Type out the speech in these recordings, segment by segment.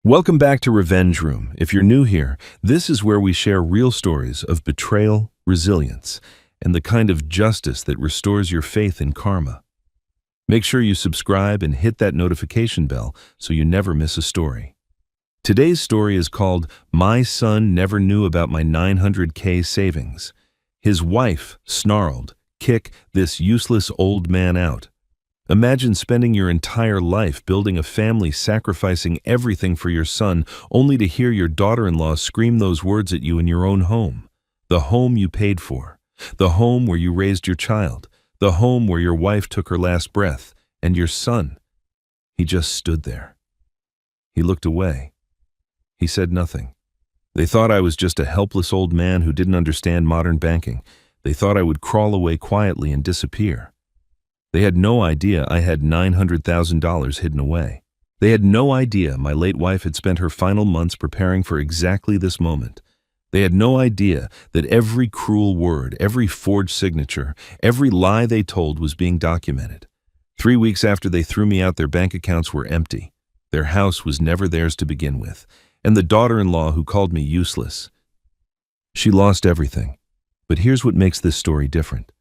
Welcome back to Revenge Room. If you're new here, this is where we share real stories of betrayal, resilience, and the kind of justice that restores your faith in karma. Make sure you subscribe and hit that notification bell so you never miss a story. Today's story is called My Son Never Knew About My 900K Savings. His wife snarled, "Kick this useless old man out." Imagine spending your entire life building a family, sacrificing everything for your son, only to hear your daughter-in-law scream those words at you in your own home. The home you paid for. The home where you raised your child. The home where your wife took her last breath. And your son. He just stood there. He looked away. He said nothing. They thought I was just a helpless old man who didn't understand modern banking. They thought I would crawl away quietly and disappear. They had no idea I had $900,000 hidden away. They had no idea my late wife had spent her final months preparing for exactly this moment. They had no idea that every cruel word, every forged signature, every lie they told was being documented. 3 weeks after they threw me out, their bank accounts were empty. Their house was never theirs to begin with. And the daughter-in-law who called me useless. She lost everything. But here's what makes this story different.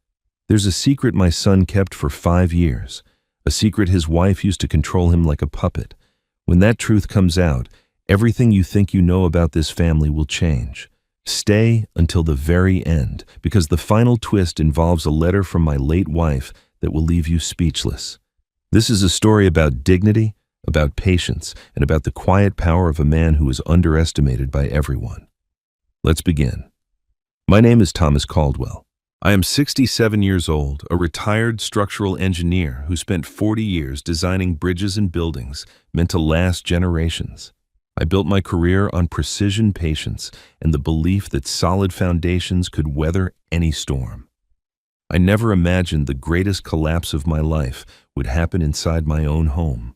There's a secret my son kept for 5 years, a secret his wife used to control him like a puppet. When that truth comes out, everything you think you know about this family will change. Stay until the very end, because the final twist involves a letter from my late wife that will leave you speechless. This is a story about dignity, about patience, and about the quiet power of a man who is underestimated by everyone. Let's begin. My name is Thomas Caldwell. I am 67 years old, a retired structural engineer who spent 40 years designing bridges and buildings meant to last generations. I built my career on precision, patience, and the belief that solid foundations could weather any storm. I never imagined the greatest collapse of my life would happen inside my own home.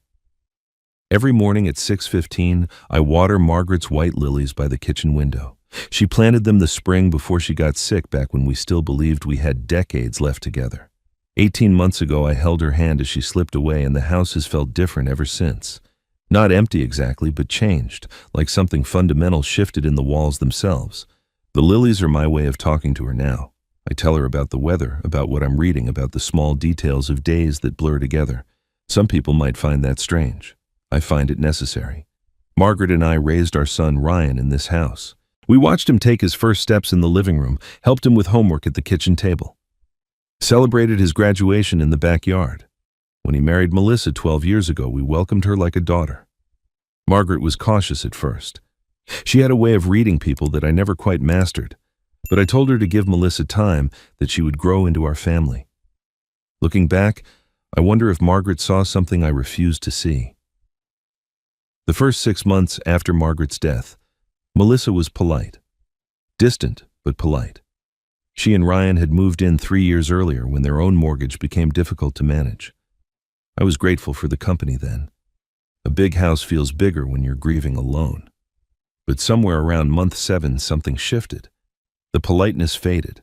Every morning at 6:15, I water Margaret's white lilies by the kitchen window. She planted them the spring before she got sick, back when we still believed we had decades left together. 18 months ago, I held her hand as she slipped away, and the house has felt different ever since. Not empty exactly, but changed, like something fundamental shifted in the walls themselves. The lilies are my way of talking to her now. I tell her about the weather, about what I'm reading, about the small details of days that blur together. Some people might find that strange. I find it necessary. Margaret and I raised our son Ryan in this house. We watched him take his first steps in the living room, helped him with homework at the kitchen table, celebrated his graduation in the backyard. When he married Melissa 12 years ago, we welcomed her like a daughter. Margaret was cautious at first. She had a way of reading people that I never quite mastered, but I told her to give Melissa time, that she would grow into our family. Looking back, I wonder if Margaret saw something I refused to see. The first 6 months after Margaret's death, Melissa was polite. Distant, but polite. She and Ryan had moved in 3 years earlier when their own mortgage became difficult to manage. I was grateful for the company then. A big house feels bigger when you're grieving alone. But somewhere around month 7, something shifted. The politeness faded.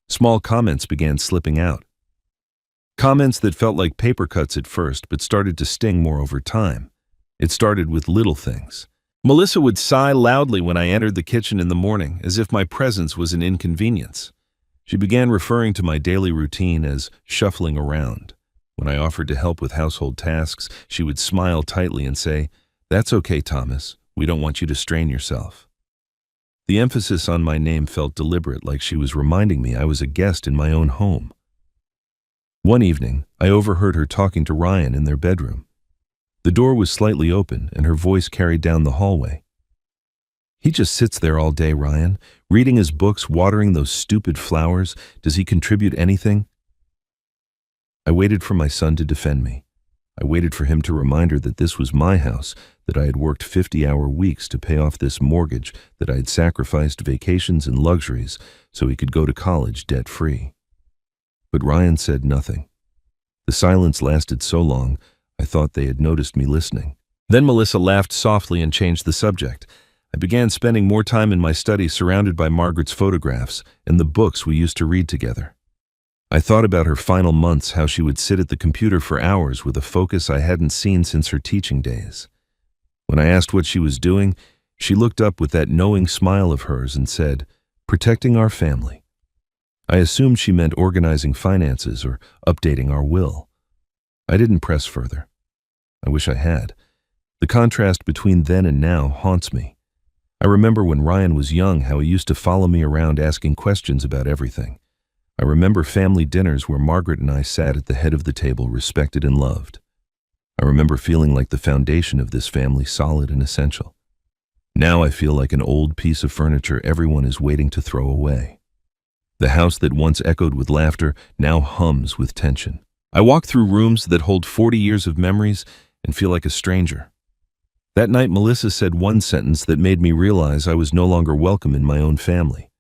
Small comments began slipping out. Comments that felt like paper cuts at first, but started to sting more over time. It started with little things. Melissa would sigh loudly when I entered the kitchen in the morning, as if my presence was an inconvenience. She began referring to my daily routine as shuffling around. When I offered to help with household tasks, she would smile tightly and say, "That's okay, Thomas. We don't want you to strain yourself." The emphasis on my name felt deliberate, like she was reminding me I was a guest in my own home. One evening, I overheard her talking to Ryan in their bedroom. The door was slightly open, and her voice carried down the hallway. "He just sits there all day, Ryan, reading his books, watering those stupid flowers. Does he contribute anything?" I waited for my son to defend me. I waited for him to remind her that this was my house, that I had worked 50-hour weeks to pay off this mortgage, that I had sacrificed vacations and luxuries so he could go to college debt-free. But Ryan said nothing. The silence lasted so long, I thought they had noticed me listening. Then Melissa laughed softly and changed the subject. I began spending more time in my study, surrounded by Margaret's photographs and the books we used to read together. I thought about her final months, how she would sit at the computer for hours with a focus I hadn't seen since her teaching days. When I asked what she was doing, she looked up with that knowing smile of hers and said, "Protecting our family." I assumed she meant organizing finances or updating our will. I didn't press further. I wish I had. The contrast between then and now haunts me. I remember when Ryan was young how he used to follow me around asking questions about everything. I remember family dinners where Margaret and I sat at the head of the table, respected and loved. I remember feeling like the foundation of this family solid and essential. Now I feel like an old piece of furniture everyone is waiting to throw away. The house that once echoed with laughter now hums with tension. I walk through rooms that hold 40 years of memories and feel like a stranger. That night, Melissa said one sentence that made me realize I was no longer welcome in my own family.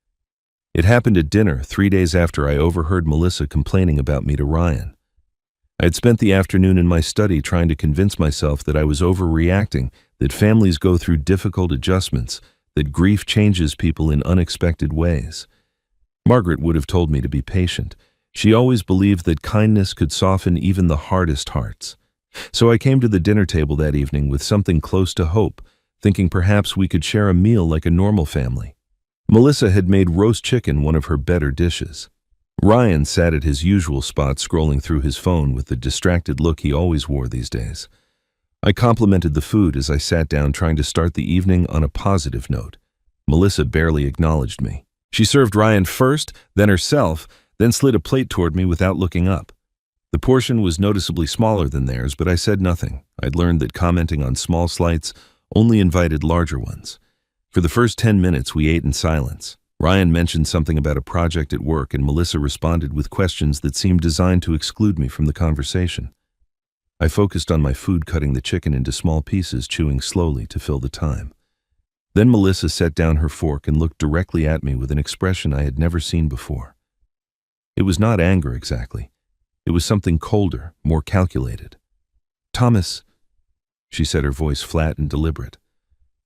It happened at dinner 3 days after I overheard Melissa complaining about me to Ryan. I had spent the afternoon in my study trying to convince myself that I was overreacting, that families go through difficult adjustments, that grief changes people in unexpected ways. Margaret would have told me to be patient. She always believed that kindness could soften even the hardest hearts. So I came to the dinner table that evening with something close to hope, thinking perhaps we could share a meal like a normal family. Melissa had made roast chicken one of her better dishes. Ryan sat at his usual spot scrolling through his phone with the distracted look he always wore these days. I complimented the food as I sat down trying to start the evening on a positive note. Melissa barely acknowledged me. She served Ryan first, then herself, then slid a plate toward me without looking up. The portion was noticeably smaller than theirs, but I said nothing. I'd learned that commenting on small slights only invited larger ones. For the first 10 minutes, we ate in silence. Ryan mentioned something about a project at work, and Melissa responded with questions that seemed designed to exclude me from the conversation. I focused on my food, cutting the chicken into small pieces, chewing slowly to fill the time. Then Melissa set down her fork and looked directly at me with an expression I had never seen before. It was not anger exactly. It was something colder, more calculated. "Thomas," she said, her voice flat and deliberate.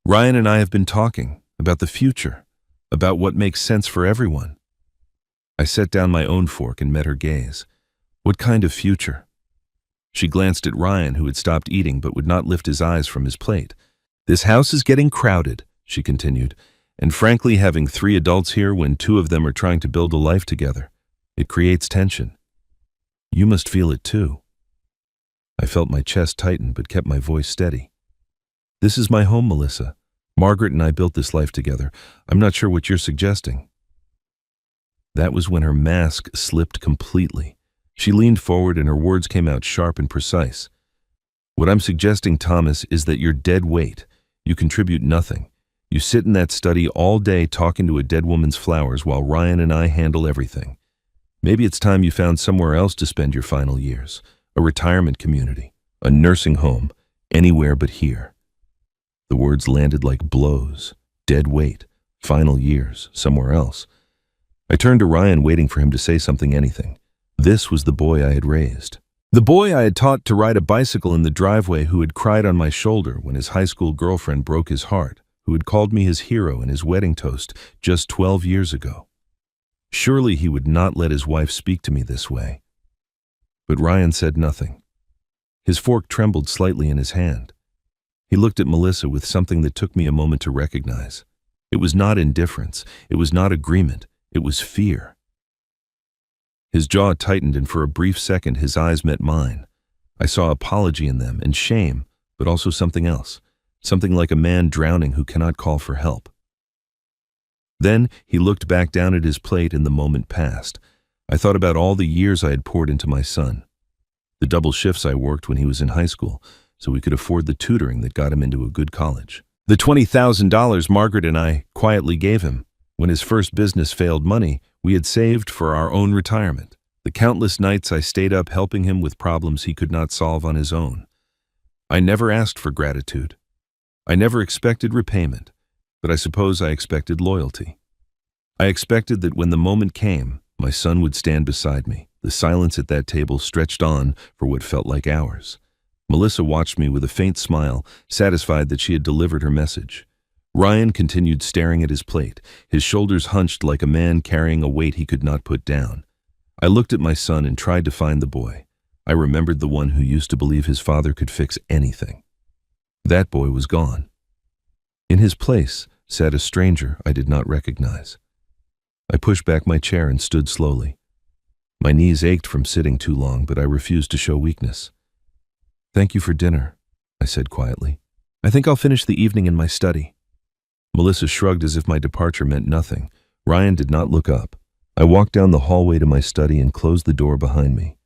"Ryan and I have been talking about the future, about what makes sense for everyone." I set down my own fork and met her gaze. "What kind of future?" She glanced at Ryan, who had stopped eating but would not lift his eyes from his plate. "This house is getting crowded," she continued, "and frankly, having 3 adults here when 2 of them are trying to build a life together, it creates tension. You must feel it too." I felt my chest tighten but kept my voice steady. "This is my home, Melissa. Margaret and I built this life together. I'm not sure what you're suggesting." That was when her mask slipped completely. She leaned forward and her words came out sharp and precise. "What I'm suggesting, Thomas, is that you're dead weight. You contribute nothing. You sit in that study all day talking to a dead woman's flowers while Ryan and I handle everything. Maybe it's time you found somewhere else to spend your final years. A retirement community, a nursing home, anywhere but here." The words landed like blows. Dead weight, final years, somewhere else. I turned to Ryan, waiting for him to say something, anything. This was the boy I had raised. The boy I had taught to ride a bicycle in the driveway, who had cried on my shoulder when his high school girlfriend broke his heart, who had called me his hero in his wedding toast just 12 years ago. Surely he would not let his wife speak to me this way. But Ryan said nothing. His fork trembled slightly in his hand. He looked at Melissa with something that took me a moment to recognize. It was not indifference. It was not agreement. It was fear. His jaw tightened, and for a brief second his eyes met mine. I saw apology in them and shame, but also something else. Something like a man drowning who cannot call for help. Then he looked back down at his plate and the moment passed. I thought about all the years I had poured into my son. The double shifts I worked when he was in high school so we could afford the tutoring that got him into a good college. The $20,000 Margaret and I quietly gave him. When his first business failed, money we had saved for our own retirement. The countless nights I stayed up helping him with problems he could not solve on his own. I never asked for gratitude. I never expected repayment, but I suppose I expected loyalty. I expected that when the moment came, my son would stand beside me. The silence at that table stretched on for what felt like hours. Melissa watched me with a faint smile, satisfied that she had delivered her message. Ryan continued staring at his plate, his shoulders hunched like a man carrying a weight he could not put down. I looked at my son and tried to find the boy. I remembered the one who used to believe his father could fix anything. That boy was gone. In his place sat a stranger I did not recognize. I pushed back my chair and stood slowly. My knees ached from sitting too long, but I refused to show weakness. "Thank you for dinner," I said quietly. "I think I'll finish the evening in my study." Melissa shrugged as if my departure meant nothing. Ryan did not look up. I walked down the hallway to my study and closed the door behind me.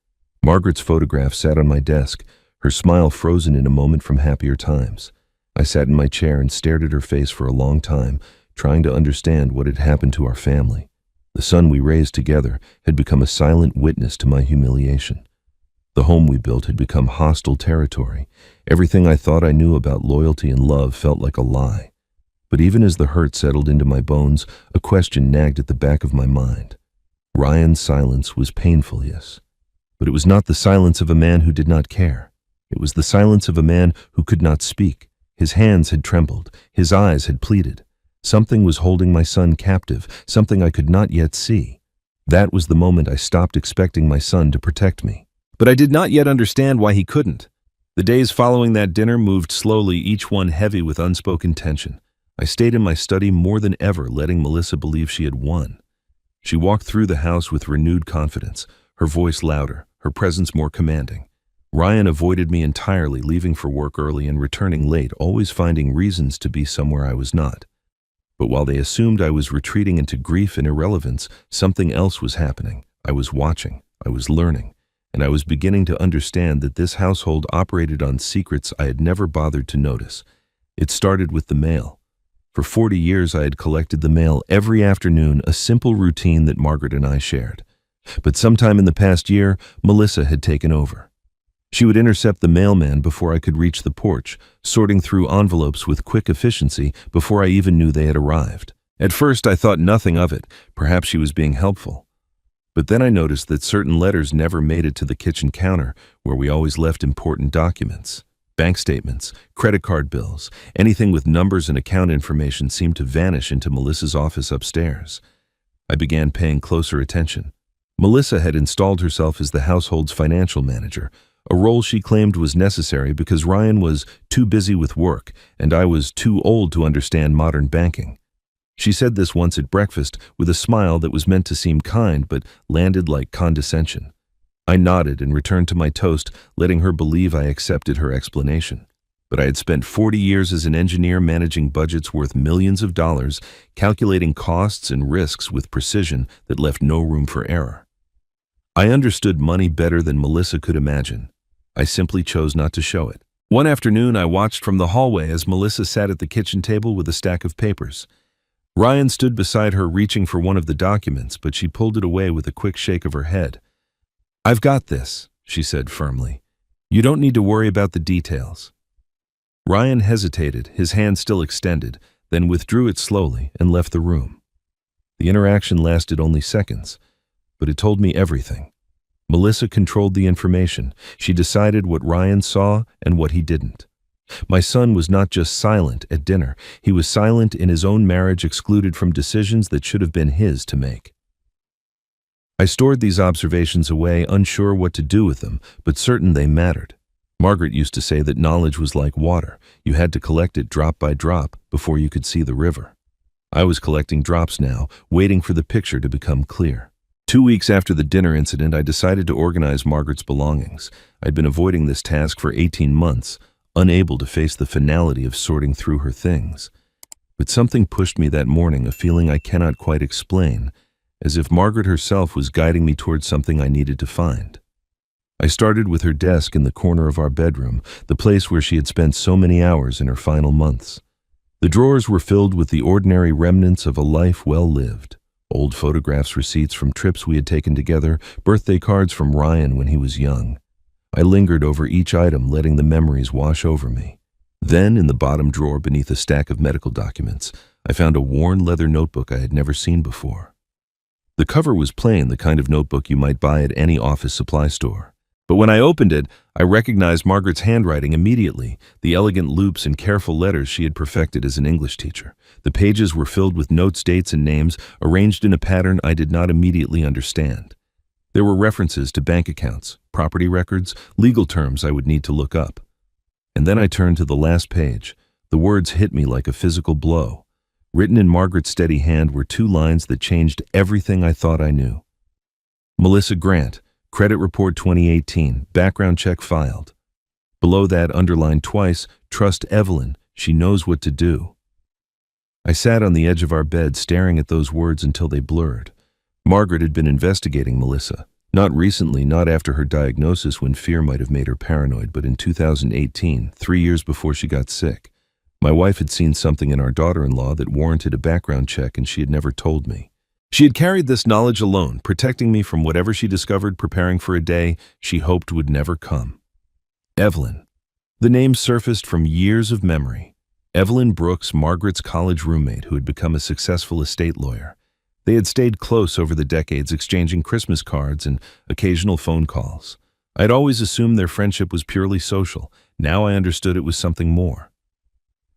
Margaret's photograph sat on my desk, her smile frozen in a moment from happier times. I sat in my chair and stared at her face for a long time, trying to understand what had happened to our family. The son we raised together had become a silent witness to my humiliation. The home we built had become hostile territory. Everything I thought I knew about loyalty and love felt like a lie. But even as the hurt settled into my bones, a question nagged at the back of my mind. Ryan's silence was painful, yes. But it was not the silence of a man who did not care. It was the silence of a man who could not speak. His hands had trembled. His eyes had pleaded. Something was holding my son captive, something I could not yet see. That was the moment I stopped expecting my son to protect me. But I did not yet understand why he couldn't. The days following that dinner moved slowly, each one heavy with unspoken tension. I stayed in my study more than ever, letting Melissa believe she had won. She walked through the house with renewed confidence, her voice louder, her presence more commanding. Ryan avoided me entirely, leaving for work early and returning late, always finding reasons to be somewhere I was not. But while they assumed I was retreating into grief and irrelevance, something else was happening. I was watching, I was learning, and I was beginning to understand that this household operated on secrets I had never bothered to notice. It started with the mail. For 40 years I had collected the mail every afternoon, a simple routine that Margaret and I shared. But sometime in the past year, Melissa had taken over. She would intercept the mailman before I could reach the porch, sorting through envelopes with quick efficiency before I even knew they had arrived. At first I thought nothing of it, perhaps she was being helpful. But then I noticed that certain letters never made it to the kitchen counter, where we always left important documents. Bank statements, credit card bills, anything with numbers and account information seemed to vanish into Melissa's office upstairs. I began paying closer attention. Melissa had installed herself as the household's financial manager, a role she claimed was necessary because Ryan was too busy with work and I was too old to understand modern banking. She said this once at breakfast with a smile that was meant to seem kind but landed like condescension. I nodded and returned to my toast, letting her believe I accepted her explanation. But I had spent 40 years as an engineer managing budgets worth millions of dollars, calculating costs and risks with precision that left no room for error. I understood money better than Melissa could imagine. I simply chose not to show it. One afternoon, I watched from the hallway as Melissa sat at the kitchen table with a stack of papers. Ryan stood beside her reaching for one of the documents, but she pulled it away with a quick shake of her head. "I've got this," she said firmly. "You don't need to worry about the details." Ryan hesitated, his hand still extended, then withdrew it slowly and left the room. The interaction lasted only seconds, but it told me everything. Melissa controlled the information. She decided what Ryan saw and what he didn't. My son was not just silent at dinner. He was silent in his own marriage, excluded from decisions that should have been his to make. I stored these observations away, unsure what to do with them, but certain they mattered. Margaret used to say that knowledge was like water. You had to collect it drop by drop before you could see the river. I was collecting drops now, waiting for the picture to become clear. 2 weeks after the dinner incident, I decided to organize Margaret's belongings. I'd been avoiding this task for 18 months, unable to face the finality of sorting through her things. But something pushed me that morning, a feeling I cannot quite explain, as if Margaret herself was guiding me towards something I needed to find. I started with her desk in the corner of our bedroom, the place where she had spent so many hours in her final months. The drawers were filled with the ordinary remnants of a life well lived. Old photographs, receipts from trips we had taken together, birthday cards from Ryan when he was young. I lingered over each item, letting the memories wash over me. Then, in the bottom drawer beneath a stack of medical documents, I found a worn leather notebook I had never seen before. The cover was plain, the kind of notebook you might buy at any office supply store. But when I opened it, I recognized Margaret's handwriting immediately, the elegant loops and careful letters she had perfected as an English teacher. The pages were filled with notes, dates, and names, arranged in a pattern I did not immediately understand. There were references to bank accounts, property records, legal terms I would need to look up. And then I turned to the last page. The words hit me like a physical blow. Written in Margaret's steady hand were 2 lines that changed everything I thought I knew. Melissa Grant, Credit Report 2018, background check filed. Below that, underlined twice, trust Evelyn, she knows what to do. I sat on the edge of our bed staring at those words until they blurred. Margaret had been investigating Melissa. Not recently, not after her diagnosis when fear might have made her paranoid, but in 2018, 3 years before she got sick. My wife had seen something in our daughter-in-law that warranted a background check, and she had never told me. She had carried this knowledge alone, protecting me from whatever she discovered, preparing for a day she hoped would never come. Evelyn. The name surfaced from years of memory. Evelyn Brooks, Margaret's college roommate who had become a successful estate lawyer. They had stayed close over the decades, exchanging Christmas cards and occasional phone calls. I had always assumed their friendship was purely social. Now I understood it was something more.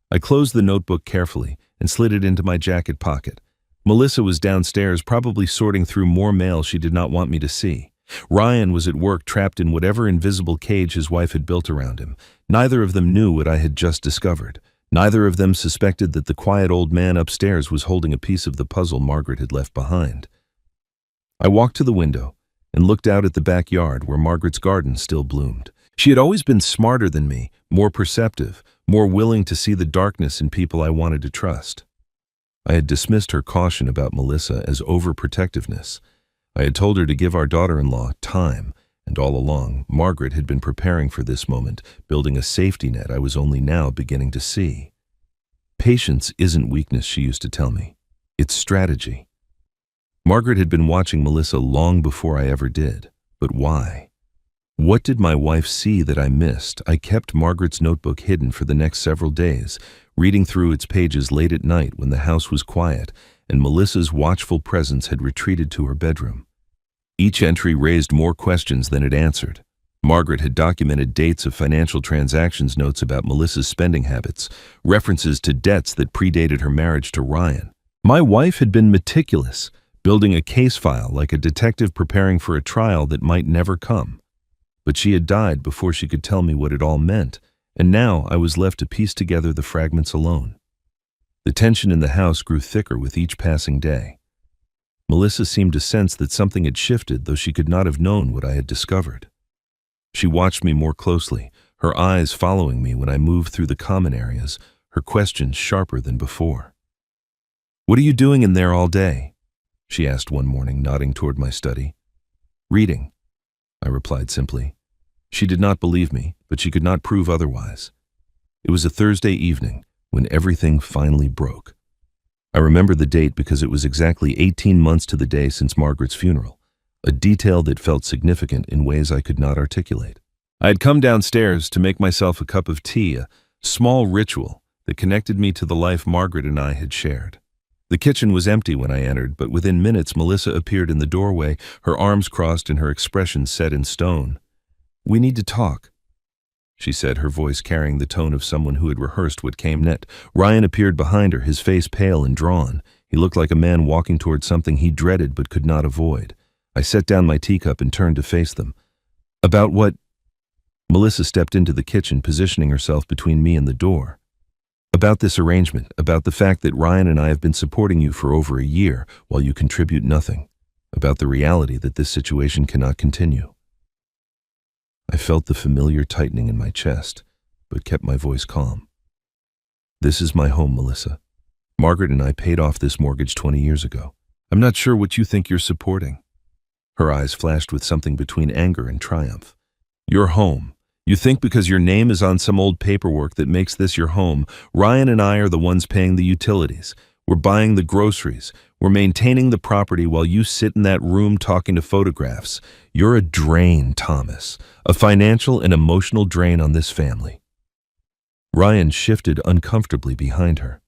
I closed the notebook carefully and slid it into my jacket pocket. Melissa was downstairs, probably sorting through more mail she did not want me to see. Ryan was at work, trapped in whatever invisible cage his wife had built around him. Neither of them knew what I had just discovered. Neither of them suspected that the quiet old man upstairs was holding a piece of the puzzle Margaret had left behind. I walked to the window and looked out at the backyard where Margaret's garden still bloomed. She had always been smarter than me, more perceptive, more willing to see the darkness in people I wanted to trust. I had dismissed her caution about Melissa as overprotectiveness. I had told her to give our daughter-in-law time, and all along, Margaret had been preparing for this moment, building a safety net I was only now beginning to see. Patience isn't weakness, she used to tell me. It's strategy. Margaret had been watching Melissa long before I ever did. But why? What did my wife see that I missed? I kept Margaret's notebook hidden for the next several days, reading through its pages late at night when the house was quiet and Melissa's watchful presence had retreated to her bedroom. Each entry raised more questions than it answered. Margaret had documented dates of financial transactions, notes about Melissa's spending habits, references to debts that predated her marriage to Ryan. My wife had been meticulous, building a case file like a detective preparing for a trial that might never come. But she had died before she could tell me what it all meant, and now I was left to piece together the fragments alone. The tension in the house grew thicker with each passing day. Melissa seemed to sense that something had shifted, though she could not have known what I had discovered. She watched me more closely, her eyes following me when I moved through the common areas, her questions sharper than before. "What are you doing in there all day?" she asked one morning, nodding toward my study. "Reading," I replied simply. She did not believe me, but she could not prove otherwise. It was a Thursday evening when everything finally broke. I remember the date because it was exactly 18 months to the day since Margaret's funeral, a detail that felt significant in ways I could not articulate. I had come downstairs to make myself a cup of tea, a small ritual that connected me to the life Margaret and I had shared. The kitchen was empty when I entered, but within minutes Melissa appeared in the doorway, her arms crossed and her expression set in stone. "We need to talk," she said, her voice carrying the tone of someone who had rehearsed what came next. Ryan appeared behind her, his face pale and drawn. He looked like a man walking toward something he dreaded but could not avoid. I set down my teacup and turned to face them. "About what?" Melissa stepped into the kitchen, positioning herself between me and the door. "About this arrangement, about the fact that Ryan and I have been supporting you for over a year while you contribute nothing, about the reality that this situation cannot continue." I felt the familiar tightening in my chest, but kept my voice calm. "This is my home, Melissa. Margaret and I paid off this mortgage 20 years ago. I'm not sure what you think you're supporting." Her eyes flashed with something between anger and triumph. "Your home. You think because your name is on some old paperwork that makes this your home. Ryan and I are the ones paying the utilities. We're buying the groceries. We're maintaining the property while you sit in that room talking to photographs. You're a drain, Thomas. A financial and emotional drain on this family." Ryan shifted uncomfortably behind her.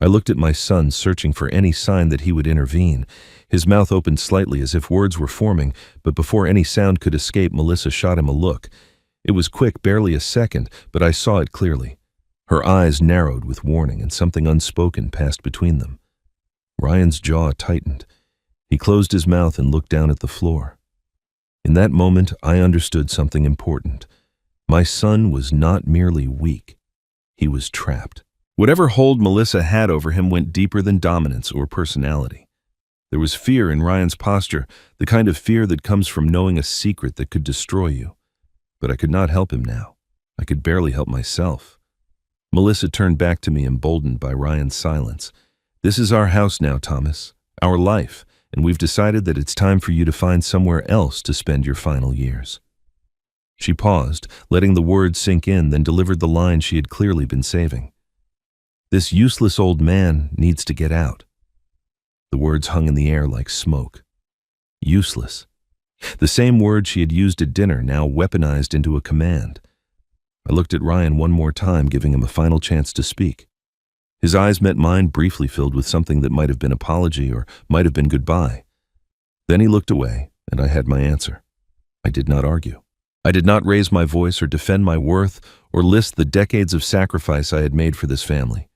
I looked at my son, searching for any sign that he would intervene. His mouth opened slightly as if words were forming, but before any sound could escape, Melissa shot him a look. It was quick, barely a second, but I saw it clearly. Her eyes narrowed with warning, and something unspoken passed between them. Ryan's jaw tightened. He closed his mouth and looked down at the floor. In that moment, I understood something important. My son was not merely weak, he was trapped. Whatever hold Melissa had over him went deeper than dominance or personality. There was fear in Ryan's posture, the kind of fear that comes from knowing a secret that could destroy you. But I could not help him now. I could barely help myself. Melissa turned back to me, emboldened by Ryan's silence. "This is our house now, Thomas, our life, and we've decided that it's time for you to find somewhere else to spend your final years." She paused, letting the words sink in, then delivered the line she had clearly been saving. "This useless old man needs to get out." The words hung in the air like smoke. Useless. The same word she had used at dinner, now weaponized into a command. I looked at Ryan one more time, giving him a final chance to speak. His eyes met mine, briefly filled with something that might have been apology or might have been goodbye. Then he looked away, and I had my answer. I did not argue. I did not raise my voice or defend my worth or list the decades of sacrifice I had made for this family.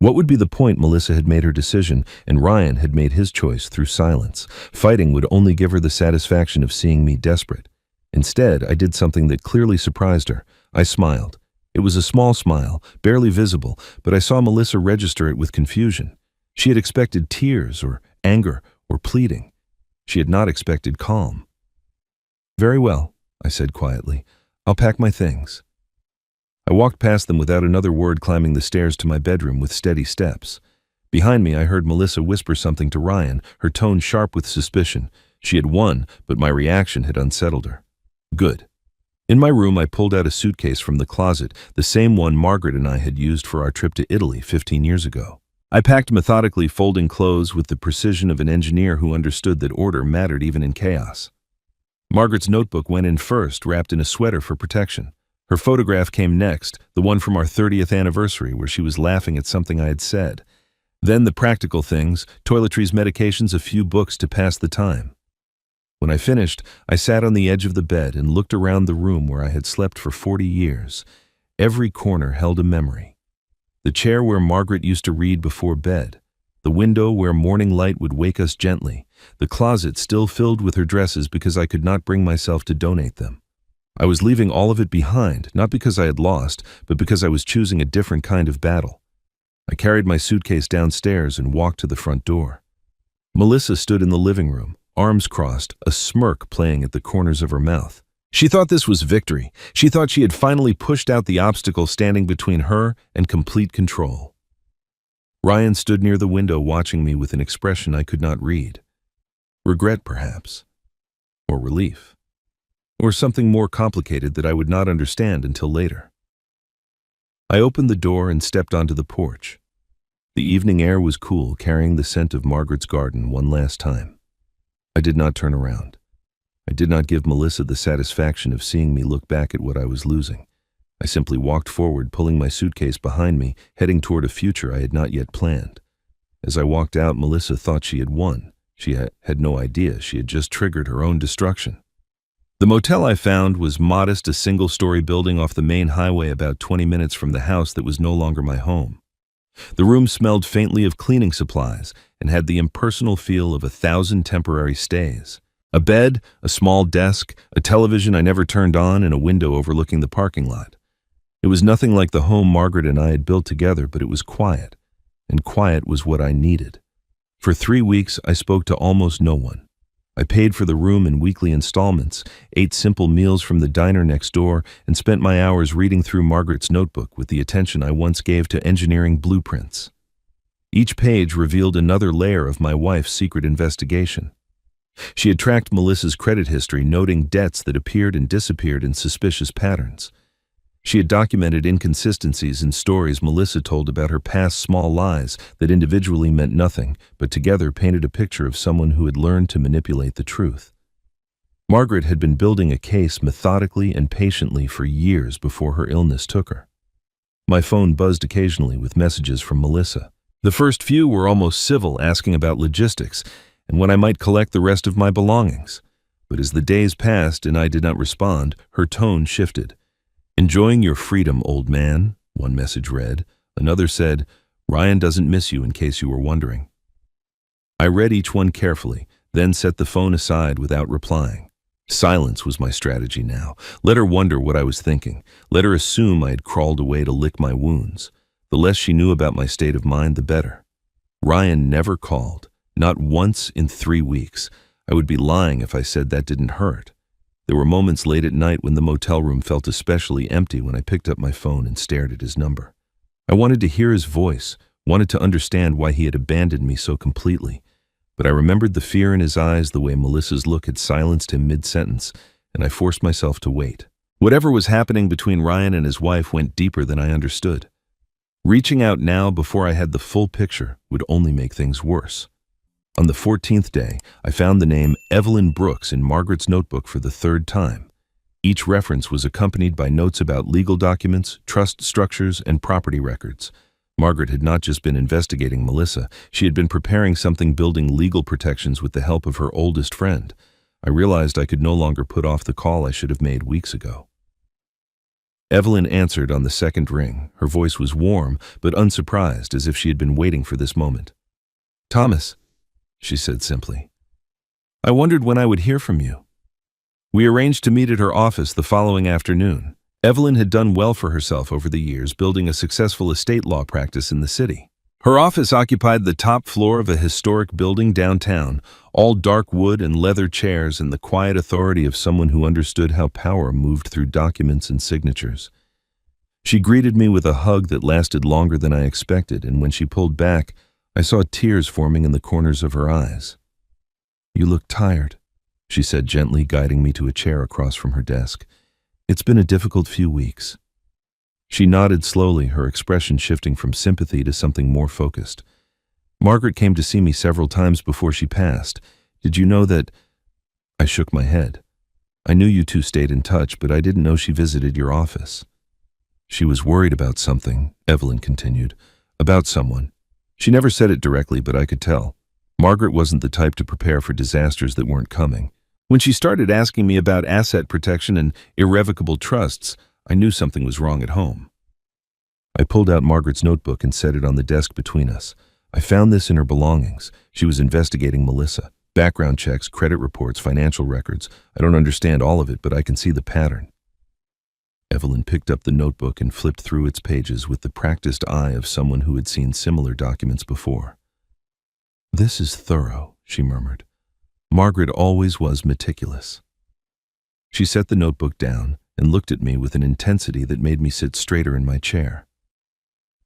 What would be the point? Melissa had made her decision, and Ryan had made his choice through silence. Fighting would only give her the satisfaction of seeing me desperate. Instead, I did something that clearly surprised her. I smiled. It was a small smile, barely visible, but I saw Melissa register it with confusion. She had expected tears or anger or pleading. She had not expected calm. "Very well," I said quietly. "I'll pack my things." I walked past them without another word, climbing the stairs to my bedroom with steady steps. Behind me, I heard Melissa whisper something to Ryan, her tone sharp with suspicion. She had won, but my reaction had unsettled her. Good. In my room, I pulled out a suitcase from the closet, the same one Margaret and I had used for our trip to Italy 15 years ago. I packed methodically, folding clothes with the precision of an engineer who understood that order mattered even in chaos. Margaret's notebook went in first, wrapped in a sweater for protection. Her photograph came next, the one from our 30th anniversary where she was laughing at something I had said. Then the practical things, toiletries, medications, a few books to pass the time. When I finished, I sat on the edge of the bed and looked around the room where I had slept for 40 years. Every corner held a memory. The chair where Margaret used to read before bed, the window where morning light would wake us gently, the closet still filled with her dresses because I could not bring myself to donate them. I was leaving all of it behind, not because I had lost, but because I was choosing a different kind of battle. I carried my suitcase downstairs and walked to the front door. Melissa stood in the living room, arms crossed, a smirk playing at the corners of her mouth. She thought this was victory. She thought she had finally pushed out the obstacle standing between her and complete control. Ryan stood near the window watching me with an expression I could not read. Regret, perhaps. Or relief. Or something more complicated that I would not understand until later. I opened the door and stepped onto the porch. The evening air was cool, carrying the scent of Margaret's garden one last time. I did not turn around. I did not give Melissa the satisfaction of seeing me look back at what I was losing. I simply walked forward, pulling my suitcase behind me, heading toward a future I had not yet planned. As I walked out, Melissa thought she had won. She had no idea she had just triggered her own destruction. The motel I found was modest, a single-story building off the main highway about 20 minutes from the house that was no longer my home. The room smelled faintly of cleaning supplies and had the impersonal feel of 1,000 temporary stays. A bed, a small desk, a television I never turned on, and a window overlooking the parking lot. It was nothing like the home Margaret and I had built together, but it was quiet, and quiet was what I needed. For 3 weeks, I spoke to almost no one. I paid for the room in weekly installments, ate simple meals from the diner next door, and spent my hours reading through Margaret's notebook with the attention I once gave to engineering blueprints. Each page revealed another layer of my wife's secret investigation. She had tracked Melissa's credit history, noting debts that appeared and disappeared in suspicious patterns. She had documented inconsistencies in stories Melissa told about her past small lies that individually meant nothing, but together painted a picture of someone who had learned to manipulate the truth. Margaret had been building a case methodically and patiently for years before her illness took her. My phone buzzed occasionally with messages from Melissa. The first few were almost civil, asking about logistics and when I might collect the rest of my belongings. But as the days passed and I did not respond, her tone shifted. "Enjoying your freedom, old man," one message read. Another said, "Ryan doesn't miss you, in case you were wondering." I read each one carefully, then set the phone aside without replying. Silence was my strategy now. Let her wonder what I was thinking. Let her assume I had crawled away to lick my wounds. The less she knew about my state of mind, the better. Ryan never called, not once in 3 weeks. I would be lying if I said that didn't hurt. There were moments late at night when the motel room felt especially empty when I picked up my phone and stared at his number. I wanted to hear his voice, wanted to understand why he had abandoned me so completely. But I remembered the fear in his eyes, the way Melissa's look had silenced him mid-sentence, and I forced myself to wait. Whatever was happening between Ryan and his wife went deeper than I understood. Reaching out now before I had the full picture would only make things worse. On the 14th day, I found the name Evelyn Brooks in Margaret's notebook for the 3rd time. Each reference was accompanied by notes about legal documents, trust structures, and property records. Margaret had not just been investigating Melissa, she had been preparing something building legal protections with the help of her oldest friend. I realized I could no longer put off the call I should have made weeks ago. Evelyn answered on the 2nd ring. Her voice was warm, but unsurprised, as if she had been waiting for this moment. "Thomas," she said simply. "I wondered when I would hear from you." We arranged to meet at her office the following afternoon. Evelyn had done well for herself over the years, building a successful estate law practice in the city. Her office occupied the top floor of a historic building downtown, all dark wood and leather chairs and the quiet authority of someone who understood how power moved through documents and signatures. She greeted me with a hug that lasted longer than I expected, and when she pulled back, I saw tears forming in the corners of her eyes. "You look tired," she said gently, guiding me to a chair across from her desk. "It's been a difficult few weeks." She nodded slowly, her expression shifting from sympathy to something more focused. "Margaret came to see me several times before she passed. Did you know that—" I shook my head. "I knew you two stayed in touch, but I didn't know she visited your office." "She was worried about something," Evelyn continued. "About someone. She never said it directly, but I could tell. Margaret wasn't the type to prepare for disasters that weren't coming. When she started asking me about asset protection and irrevocable trusts, I knew something was wrong at home." I pulled out Margaret's notebook and set it on the desk between us. I found this in her belongings. She was investigating Melissa. Background checks, credit reports, financial records. I don't understand all of it, but I can see the pattern. Evelyn picked up the notebook and flipped through its pages with the practiced eye of someone who had seen similar documents before. "This is thorough," she murmured. "Margaret always was meticulous." She set the notebook down and looked at me with an intensity that made me sit straighter in my chair.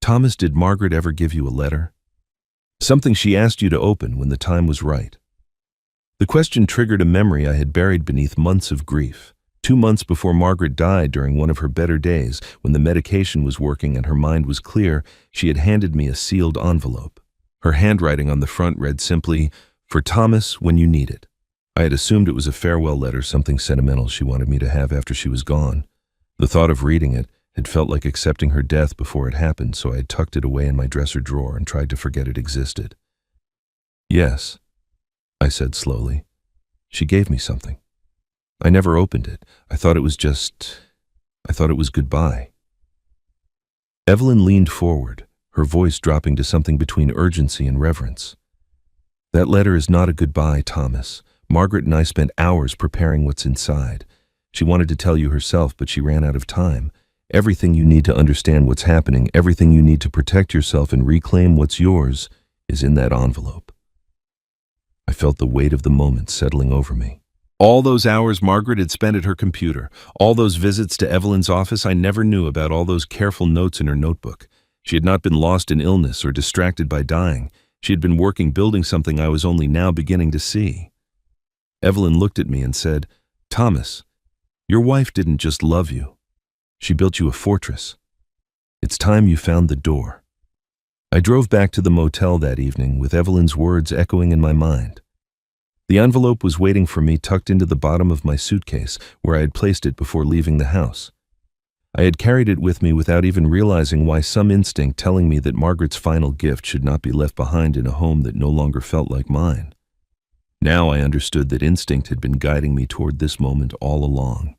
"Thomas, did Margaret ever give you a letter? Something she asked you to open when the time was right?" The question triggered a memory I had buried beneath months of grief. 2 months before Margaret died, during one of her better days, when the medication was working and her mind was clear, she had handed me a sealed envelope. Her handwriting on the front read simply, "For Thomas, when you need it." I had assumed it was a farewell letter, something sentimental she wanted me to have after she was gone. The thought of reading it had felt like accepting her death before it happened, so I had tucked it away in my dresser drawer and tried to forget it existed. "Yes," I said slowly. "She gave me something. I never opened it. I thought it was goodbye." Evelyn leaned forward, her voice dropping to something between urgency and reverence. "That letter is not a goodbye, Thomas. Margaret and I spent hours preparing what's inside. She wanted to tell you herself, but she ran out of time. Everything you need to understand what's happening, everything you need to protect yourself and reclaim what's yours, is in that envelope." I felt the weight of the moment settling over me. All those hours Margaret had spent at her computer, all those visits to Evelyn's office, I never knew about all those careful notes in her notebook. She had not been lost in illness or distracted by dying. She had been working, building something I was only now beginning to see. Evelyn looked at me and said, "Thomas, your wife didn't just love you. She built you a fortress. It's time you found the door." I drove back to the motel that evening with Evelyn's words echoing in my mind. The envelope was waiting for me tucked into the bottom of my suitcase, where I had placed it before leaving the house. I had carried it with me without even realizing why, some instinct telling me that Margaret's final gift should not be left behind in a home that no longer felt like mine. Now I understood that instinct had been guiding me toward this moment all along.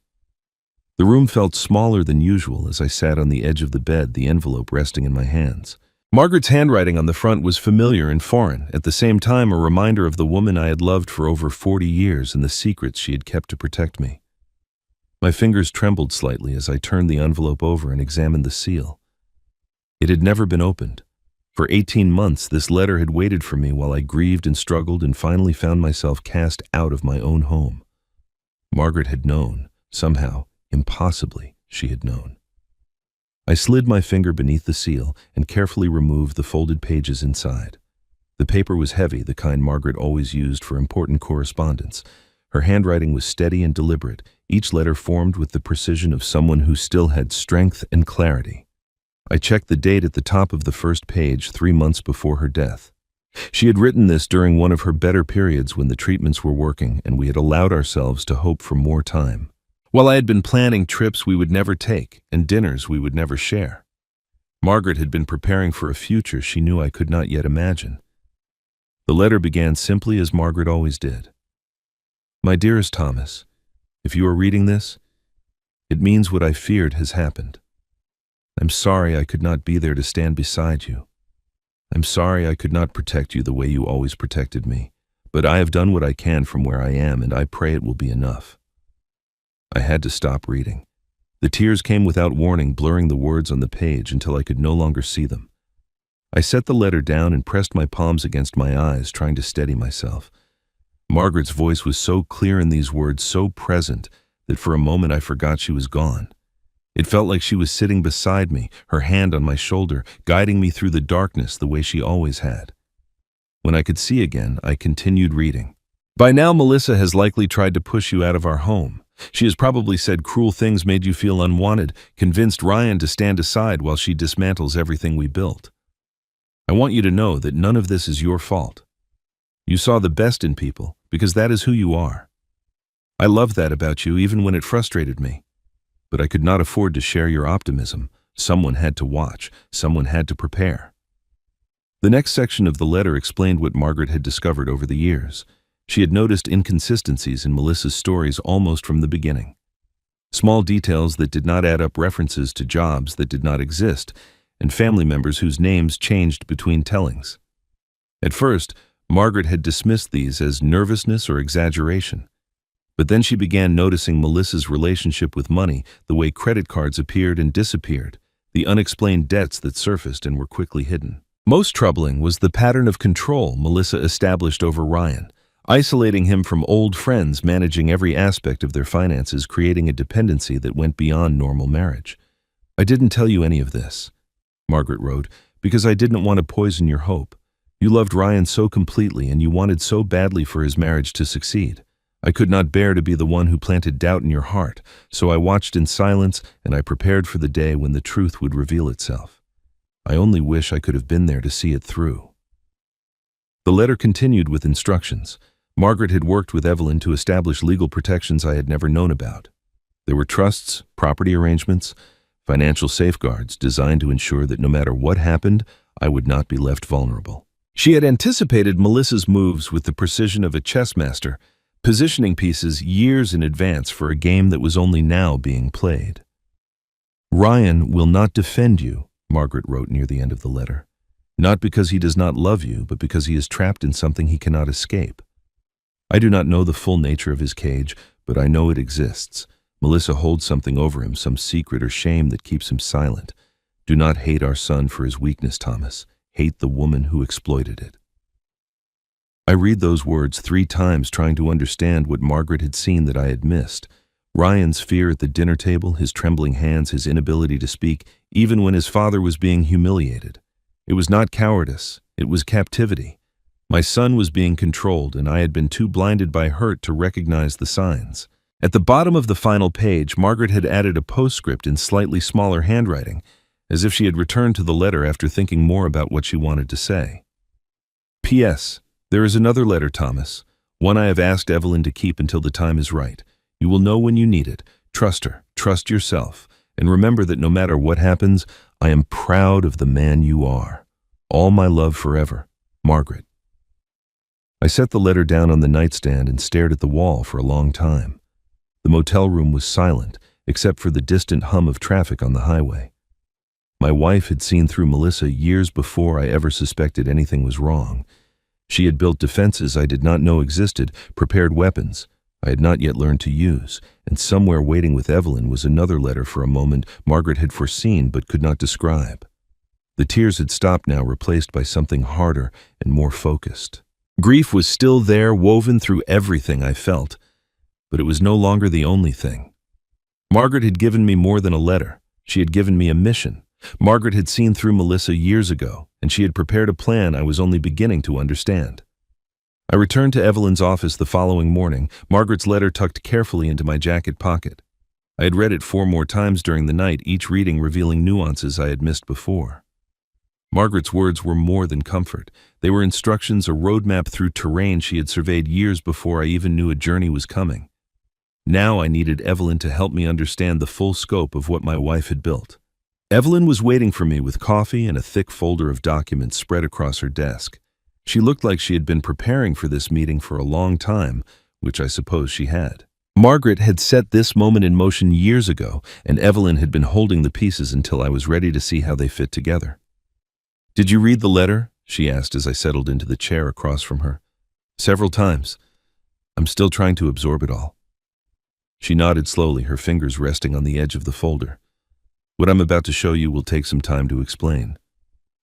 The room felt smaller than usual as I sat on the edge of the bed, the envelope resting in my hands. Margaret's handwriting on the front was familiar and foreign, at the same time a reminder of the woman I had loved for over 40 years and the secrets she had kept to protect me. My fingers trembled slightly as I turned the envelope over and examined the seal. It had never been opened. For 18 months, this letter had waited for me while I grieved and struggled and finally found myself cast out of my own home. Margaret had known. Somehow, impossibly, she had known. I slid my finger beneath the seal and carefully removed the folded pages inside. The paper was heavy, the kind Margaret always used for important correspondence. Her handwriting was steady and deliberate, each letter formed with the precision of someone who still had strength and clarity. I checked the date at the top of the first page, 3 months before her death. She had written this during one of her better periods when the treatments were working and we had allowed ourselves to hope for more time. While I had been planning trips we would never take and dinners we would never share, Margaret had been preparing for a future she knew I could not yet imagine. The letter began simply as Margaret always did. My dearest Thomas, if you are reading this, it means what I feared has happened. I'm sorry I could not be there to stand beside you. I'm sorry I could not protect you the way you always protected me, but I have done what I can from where I am and I pray it will be enough. I had to stop reading. The tears came without warning, blurring the words on the page until I could no longer see them. I set the letter down and pressed my palms against my eyes, trying to steady myself. Margaret's voice was so clear in these words, so present, that for a moment I forgot she was gone. It felt like she was sitting beside me, her hand on my shoulder, guiding me through the darkness the way she always had. When I could see again, I continued reading. By now, Melissa has likely tried to push you out of our home. She has probably said cruel things, made you feel unwanted, convinced Ryan to stand aside while she dismantles everything we built. I want you to know that none of this is your fault. You saw the best in people, because that is who you are. I loved that about you, even when it frustrated me. But I could not afford to share your optimism. Someone had to watch. Someone had to prepare. The next section of the letter explained what Margaret had discovered over the years. She had noticed inconsistencies in Melissa's stories almost from the beginning. Small details that did not add up, references to jobs that did not exist, and family members whose names changed between tellings. At first, Margaret had dismissed these as nervousness or exaggeration. But then she began noticing Melissa's relationship with money, the way credit cards appeared and disappeared, the unexplained debts that surfaced and were quickly hidden. Most troubling was the pattern of control Melissa established over Ryan, isolating him from old friends, managing every aspect of their finances, creating a dependency that went beyond normal marriage. I didn't tell you any of this, Margaret wrote, because I didn't want to poison your hope. You loved Ryan so completely and you wanted so badly for his marriage to succeed. I could not bear to be the one who planted doubt in your heart, so I watched in silence and I prepared for the day when the truth would reveal itself. I only wish I could have been there to see it through. The letter continued with instructions. Margaret had worked with Evelyn to establish legal protections I had never known about. There were trusts, property arrangements, financial safeguards designed to ensure that no matter what happened, I would not be left vulnerable. She had anticipated Melissa's moves with the precision of a chess master, positioning pieces years in advance for a game that was only now being played. Ryan will not defend you, Margaret wrote near the end of the letter. Not because he does not love you, but because he is trapped in something he cannot escape. I do not know the full nature of his cage, but I know it exists. Melissa holds something over him, some secret or shame that keeps him silent. Do not hate our son for his weakness, Thomas. Hate the woman who exploited it. I read those words 3 times, trying to understand what Margaret had seen that I had missed. Ryan's fear at the dinner table, his trembling hands, his inability to speak, even when his father was being humiliated. It was not cowardice, it was captivity. My son was being controlled, and I had been too blinded by hurt to recognize the signs. At the bottom of the final page, Margaret had added a postscript in slightly smaller handwriting, as if she had returned to the letter after thinking more about what she wanted to say. P.S. There is another letter, Thomas, one I have asked Evelyn to keep until the time is right. You will know when you need it. Trust her, trust yourself, and remember that no matter what happens, I am proud of the man you are. All my love forever, Margaret. I set the letter down on the nightstand and stared at the wall for a long time. The motel room was silent, except for the distant hum of traffic on the highway. My wife had seen through Melissa years before I ever suspected anything was wrong. She had built defenses I did not know existed, prepared weapons I had not yet learned to use, and somewhere waiting with Evelyn was another letter for a moment Margaret had foreseen but could not describe. The tears had stopped now, replaced by something harder and more focused. Grief was still there, woven through everything I felt, but it was no longer the only thing. Margaret had given me more than a letter. She had given me a mission. Margaret had seen through Melissa years ago, and she had prepared a plan I was only beginning to understand. I returned to Evelyn's office the following morning, Margaret's letter tucked carefully into my jacket pocket. I had read it 4 more times during the night, each reading revealing nuances I had missed before. Margaret's words were more than comfort. They were instructions, a roadmap through terrain she had surveyed years before I even knew a journey was coming. Now I needed Evelyn to help me understand the full scope of what my wife had built. Evelyn was waiting for me with coffee and a thick folder of documents spread across her desk. She looked like she had been preparing for this meeting for a long time, which I suppose she had. Margaret had set this moment in motion years ago, and Evelyn had been holding the pieces until I was ready to see how they fit together. "Did you read the letter?" she asked as I settled into the chair across from her. "Several times. I'm still trying to absorb it all." She nodded slowly, her fingers resting on the edge of the folder. "What I'm about to show you will take some time to explain.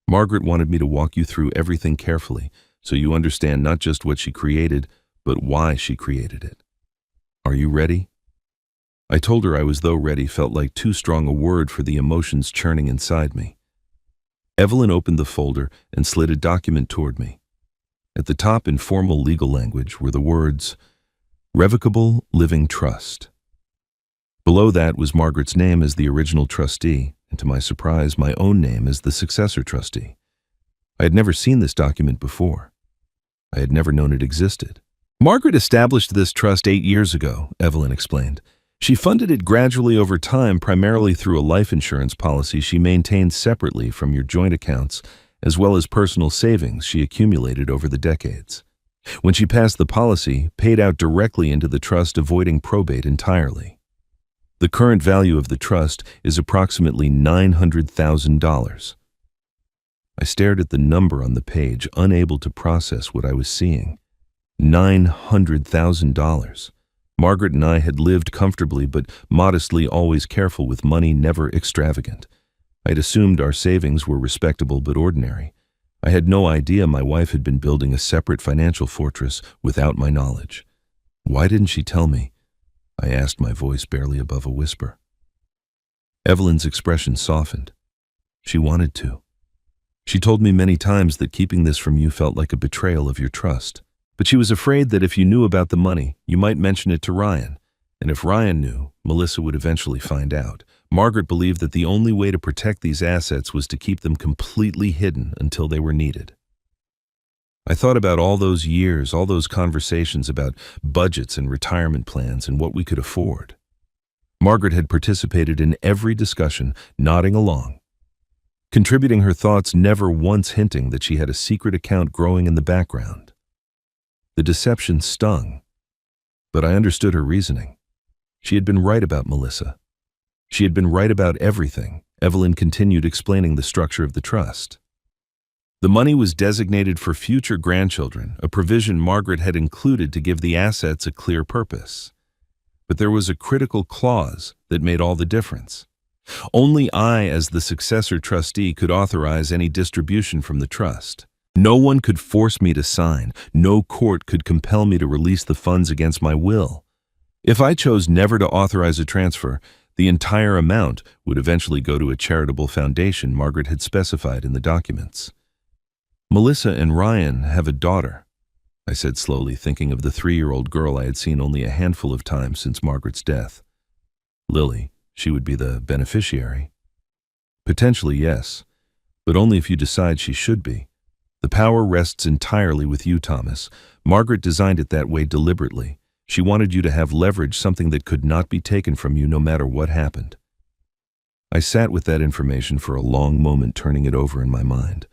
Margaret wanted me to walk you through everything carefully, so you understand not just what she created, but why she created it. Are you ready?" I told her I was, though ready felt like too strong a word for the emotions churning inside me. Evelyn opened the folder and slid a document toward me. At the top, in formal legal language, were the words, "Revocable Living Trust." Below that was Margaret's name as the original trustee, and to my surprise, my own name as the successor trustee. I had never seen this document before. I had never known it existed. "Margaret established this trust 8 years ago," Evelyn explained. "She funded it gradually over time, primarily through a life insurance policy she maintained separately from your joint accounts, as well as personal savings she accumulated over the decades. When she passed the policy, paid out directly into the trust, avoiding probate entirely. The current value of the trust is approximately $900,000. I stared at the number on the page, unable to process what I was seeing. $900,000. Margaret and I had lived comfortably but modestly, always careful with money, never extravagant. I'd assumed our savings were respectable but ordinary. I had no idea my wife had been building a separate financial fortress without my knowledge. Why didn't she tell me? I asked, my voice barely above a whisper. Evelyn's expression softened. She wanted to. She told me many times that keeping this from you felt like a betrayal of your trust. But she was afraid that if you knew about the money, you might mention it to Ryan. And if Ryan knew, Melissa would eventually find out. Margaret believed that the only way to protect these assets was to keep them completely hidden until they were needed. I thought about all those years, all those conversations about budgets and retirement plans and what we could afford. Margaret had participated in every discussion, nodding along, contributing her thoughts, never once hinting that she had a secret account growing in the background. The deception stung, but I understood her reasoning. She had been right about Melissa. She had been right about everything. Evelyn continued explaining the structure of the trust. The money was designated for future grandchildren, a provision Margaret had included to give the assets a clear purpose. But there was a critical clause that made all the difference. Only I, as the successor trustee, could authorize any distribution from the trust. No one could force me to sign. No court could compel me to release the funds against my will. If I chose never to authorize a transfer, the entire amount would eventually go to a charitable foundation Margaret had specified in the documents. "Melissa and Ryan have a daughter," I said slowly, thinking of the 3-year-old girl I had seen only a handful of times since Margaret's death. "Lily, she would be the beneficiary." "Potentially, yes, but only if you decide she should be. The power rests entirely with you, Thomas. Margaret designed it that way deliberately. She wanted you to have leverage, something that could not be taken from you no matter what happened." I sat with that information for a long moment, turning it over in my mind.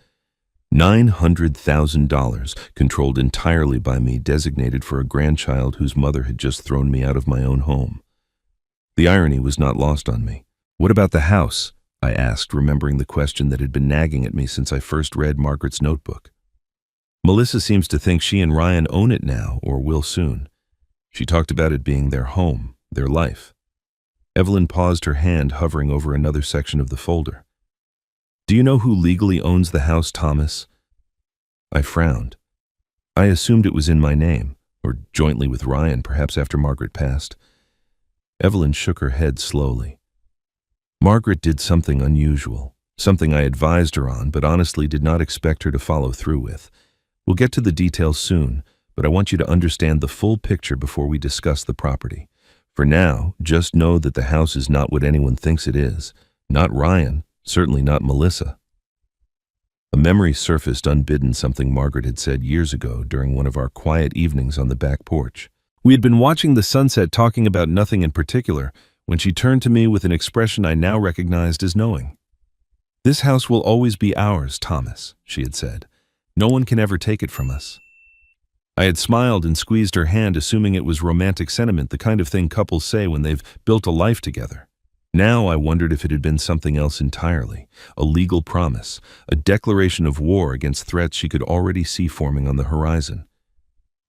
$900,000, controlled entirely by me, designated for a grandchild whose mother had just thrown me out of my own home. The irony was not lost on me. "What about the house?" I asked, remembering the question that had been nagging at me since I first read Margaret's notebook. Melissa seems to think she and Ryan own it now, or will soon. She talked about it being their home, their life. Evelyn paused, her hand hovering over another section of the folder. Do you know who legally owns the house, Thomas? I frowned. I assumed it was in my name, or jointly with Ryan, perhaps after Margaret passed. Evelyn shook her head slowly. Margaret did something unusual, something I advised her on, but honestly did not expect her to follow through with. We'll get to the details soon, but I want you to understand the full picture before we discuss the property. For now, just know that the house is not what anyone thinks it is. Not Ryan, certainly not Melissa. A memory surfaced unbidden, something Margaret had said years ago during one of our quiet evenings on the back porch. We had been watching the sunset, talking about nothing in particular, when she turned to me with an expression I now recognized as knowing. This house will always be ours, Thomas, she had said. No one can ever take it from us. I had smiled and squeezed her hand, assuming it was romantic sentiment, the kind of thing couples say when they've built a life together. Now I wondered if it had been something else entirely, a legal promise, a declaration of war against threats she could already see forming on the horizon.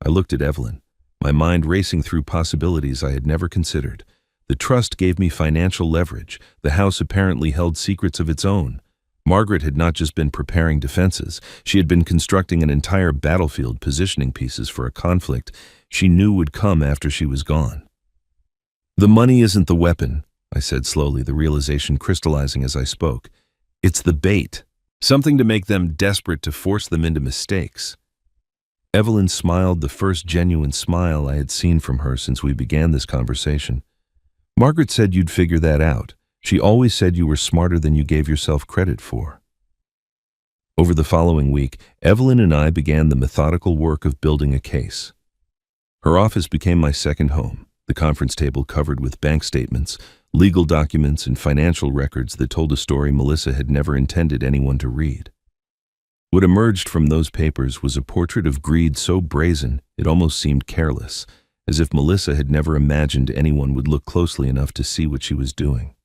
I looked at Evelyn, my mind racing through possibilities I had never considered. The trust gave me financial leverage. The house apparently held secrets of its own. Margaret had not just been preparing defenses, she had been constructing an entire battlefield, positioning pieces for a conflict she knew would come after she was gone. The money isn't the weapon, I said slowly, the realization crystallizing as I spoke. It's the bait, something to make them desperate, to force them into mistakes. Evelyn smiled, the first genuine smile I had seen from her since we began this conversation. Margaret said you'd figure that out. She always said you were smarter than you gave yourself credit for. Over the following week, Evelyn and I began the methodical work of building a case. Her office became my second home, the conference table covered with bank statements, legal documents, and financial records that told a story Melissa had never intended anyone to read. What emerged from those papers was a portrait of greed so brazen it almost seemed careless, as if Melissa had never imagined anyone would look closely enough to see what she was doing.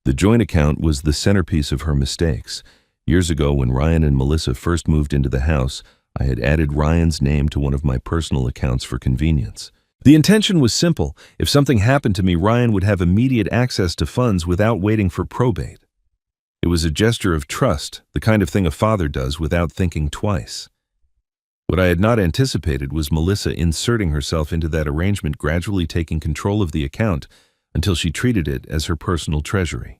The joint account was the centerpiece of her mistakes. Years ago, when Ryan and Melissa first moved into the house, I had added Ryan's name to one of my personal accounts for convenience. The intention was simple. If something happened to me, Ryan would have immediate access to funds without waiting for probate. It was a gesture of trust, the kind of thing a father does without thinking twice. What I had not anticipated was Melissa inserting herself into that arrangement, gradually taking control of the account until she treated it as her personal treasury.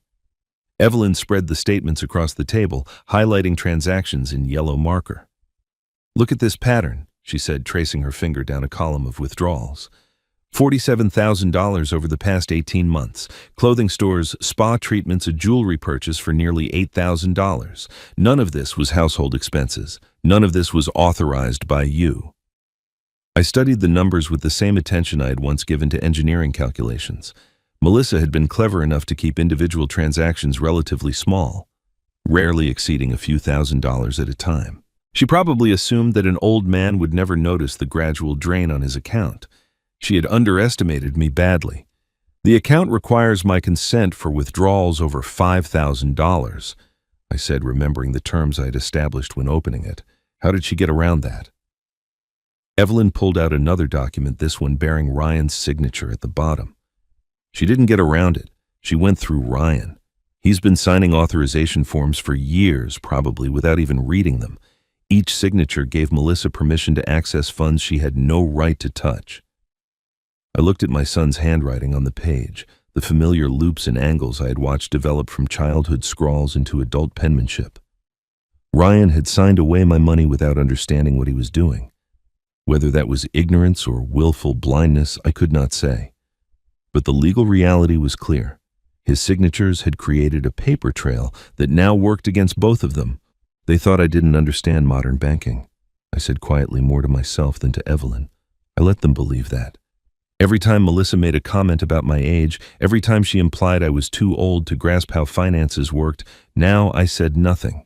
Evelyn spread the statements across the table, highlighting transactions in yellow marker. Look at this pattern, she said, tracing her finger down a column of withdrawals. $47,000 over the past 18 months. Clothing stores, spa treatments, a jewelry purchase for nearly $8,000. None of this was household expenses. None of this was authorized by you. I studied the numbers with the same attention I had once given to engineering calculations. Melissa had been clever enough to keep individual transactions relatively small, rarely exceeding a few $1,000s at a time. She probably assumed that an old man would never notice the gradual drain on his account. She had underestimated me badly. The account requires my consent for withdrawals over $5,000, I said, remembering the terms I had established when opening it. How did she get around that? Evelyn pulled out another document, this one bearing Ryan's signature at the bottom. She didn't get around it. She went through Ryan. He's been signing authorization forms for years, probably without even reading them. Each signature gave Melissa permission to access funds she had no right to touch. I looked at my son's handwriting on the page, the familiar loops and angles I had watched develop from childhood scrawls into adult penmanship. Ryan had signed away my money without understanding what he was doing. Whether that was ignorance or willful blindness, I could not say. But the legal reality was clear. His signatures had created a paper trail that now worked against both of them. They thought I didn't understand modern banking. I said quietly, more to myself than to Evelyn. I let them believe that. Every time Melissa made a comment about my age, every time she implied I was too old to grasp how finances worked, now I said nothing.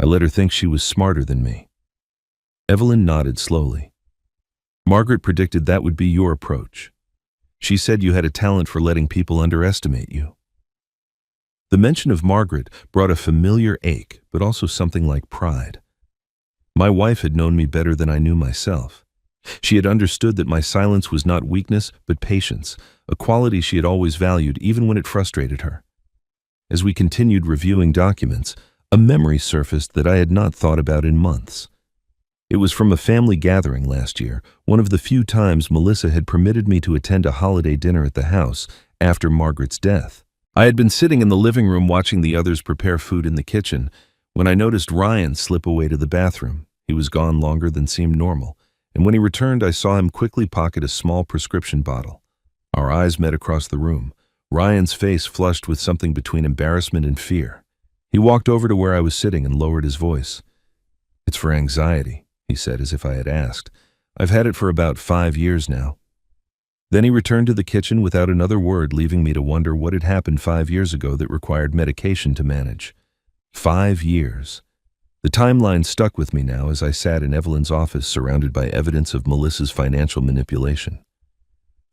I let her think she was smarter than me. Evelyn nodded slowly. Margaret predicted that would be your approach. She said you had a talent for letting people underestimate you. The mention of Margaret brought a familiar ache, but also something like pride. My wife had known me better than I knew myself. She had understood that my silence was not weakness, but patience, a quality she had always valued even when it frustrated her. As we continued reviewing documents, a memory surfaced that I had not thought about in months. It was from a family gathering last year, one of the few times Melissa had permitted me to attend a holiday dinner at the house after Margaret's death. I had been sitting in the living room watching the others prepare food in the kitchen when I noticed Ryan slip away to the bathroom. He was gone longer than seemed normal, and when he returned I saw him quickly pocket a small prescription bottle. Our eyes met across the room, Ryan's face flushed with something between embarrassment and fear. He walked over to where I was sitting and lowered his voice. "It's for anxiety," he said as if I had asked. "I've had it for about 5 years now." Then he returned to the kitchen without another word, leaving me to wonder what had happened 5 years ago that required medication to manage. 5 years. The timeline stuck with me now as I sat in Evelyn's office surrounded by evidence of Melissa's financial manipulation.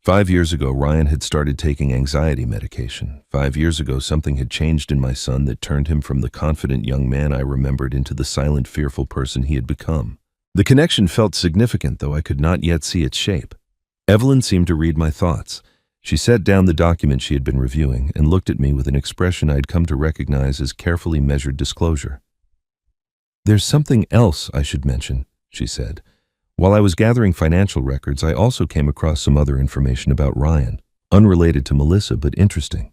5 years ago, Ryan had started taking anxiety medication. 5 years ago, something had changed in my son that turned him from the confident young man I remembered into the silent, fearful person he had become. The connection felt significant, though I could not yet see its shape. Evelyn seemed to read my thoughts. She set down the document she had been reviewing and looked at me with an expression I had come to recognize as carefully measured disclosure. "There's something else I should mention," she said. "While I was gathering financial records, I also came across some other information about Ryan, unrelated to Melissa but interesting."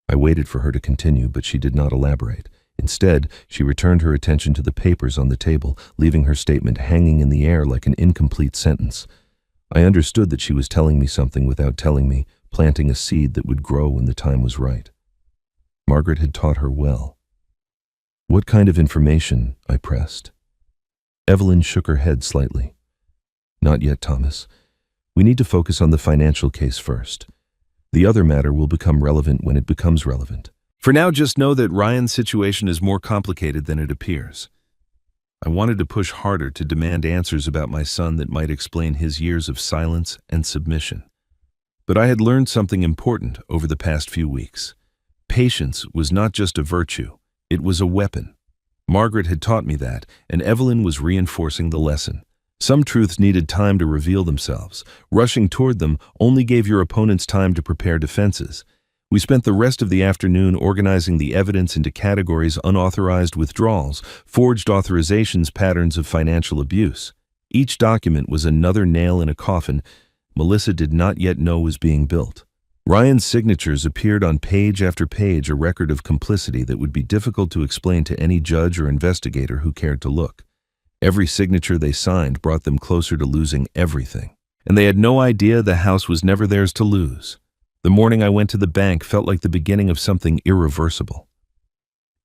I waited for her to continue, but she did not elaborate. Instead, she returned her attention to the papers on the table, leaving her statement hanging in the air like an incomplete sentence. I understood that she was telling me something without telling me, planting a seed that would grow when the time was right. Margaret had taught her well. "What kind of information?" I pressed. Evelyn shook her head slightly. "Not yet, Thomas. We need to focus on the financial case first. The other matter will become relevant when it becomes relevant. For now, just know that Ryan's situation is more complicated than it appears." I wanted to push harder to demand answers about my son that might explain his years of silence and submission. But I had learned something important over the past few weeks. Patience was not just a virtue, it was a weapon. Margaret had taught me that, and Evelyn was reinforcing the lesson. Some truths needed time to reveal themselves. Rushing toward them only gave your opponents time to prepare defenses. We spent the rest of the afternoon organizing the evidence into categories: unauthorized withdrawals, forged authorizations, patterns of financial abuse. Each document was another nail in a coffin Melissa did not yet know was being built. Ryan's signatures appeared on page after page, a record of complicity that would be difficult to explain to any judge or investigator who cared to look. Every signature they signed brought them closer to losing everything. And they had no idea the house was never theirs to lose. The morning I went to the bank felt like the beginning of something irreversible.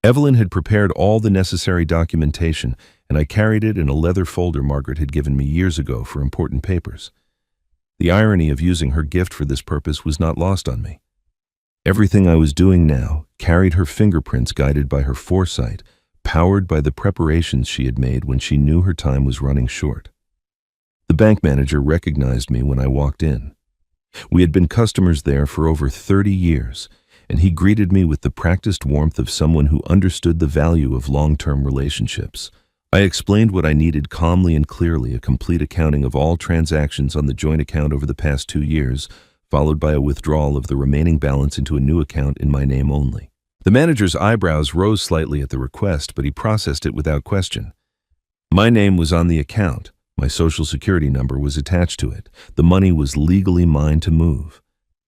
Evelyn had prepared all the necessary documentation, and I carried it in a leather folder Margaret had given me years ago for important papers. The irony of using her gift for this purpose was not lost on me. Everything I was doing now carried her fingerprints, guided by her foresight, powered by the preparations she had made when she knew her time was running short. The bank manager recognized me when I walked in. We had been customers there for over 30 years, and he greeted me with the practiced warmth of someone who understood the value of long-term relationships. I explained what I needed calmly and clearly: a complete accounting of all transactions on the joint account over the past 2 years, followed by a withdrawal of the remaining balance into a new account in my name only. The manager's eyebrows rose slightly at the request, but he processed it without question. My name was on the account. My social security number was attached to it. The money was legally mine to move.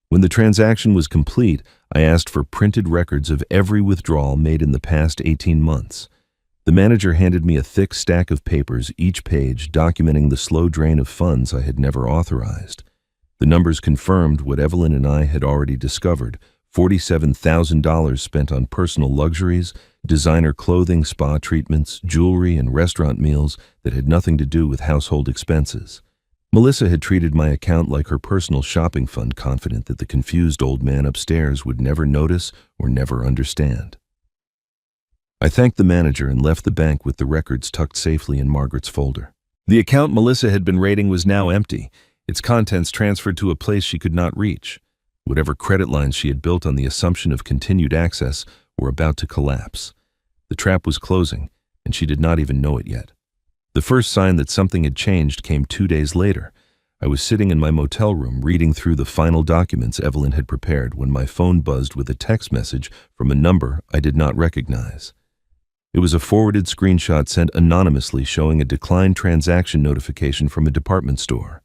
When the transaction was complete, I asked for printed records of every withdrawal made in the past 18 months. The manager handed me a thick stack of papers, each page documenting the slow drain of funds I had never authorized. The numbers confirmed what Evelyn and I had already discovered: $47,000 spent on personal luxuries, designer clothing, spa treatments, jewelry, and restaurant meals that had nothing to do with household expenses. Melissa had treated my account like her personal shopping fund, confident that the confused old man upstairs would never notice or never understand. I thanked the manager and left the bank with the records tucked safely in Margaret's folder. The account Melissa had been raiding was now empty, its contents transferred to a place she could not reach. Whatever credit lines she had built on the assumption of continued access were about to collapse. The trap was closing, and she did not even know it yet. The first sign that something had changed came 2 days later. I was sitting in my motel room reading through the final documents Evelyn had prepared when my phone buzzed with a text message from a number I did not recognize. It was a forwarded screenshot sent anonymously showing a declined transaction notification from a department store.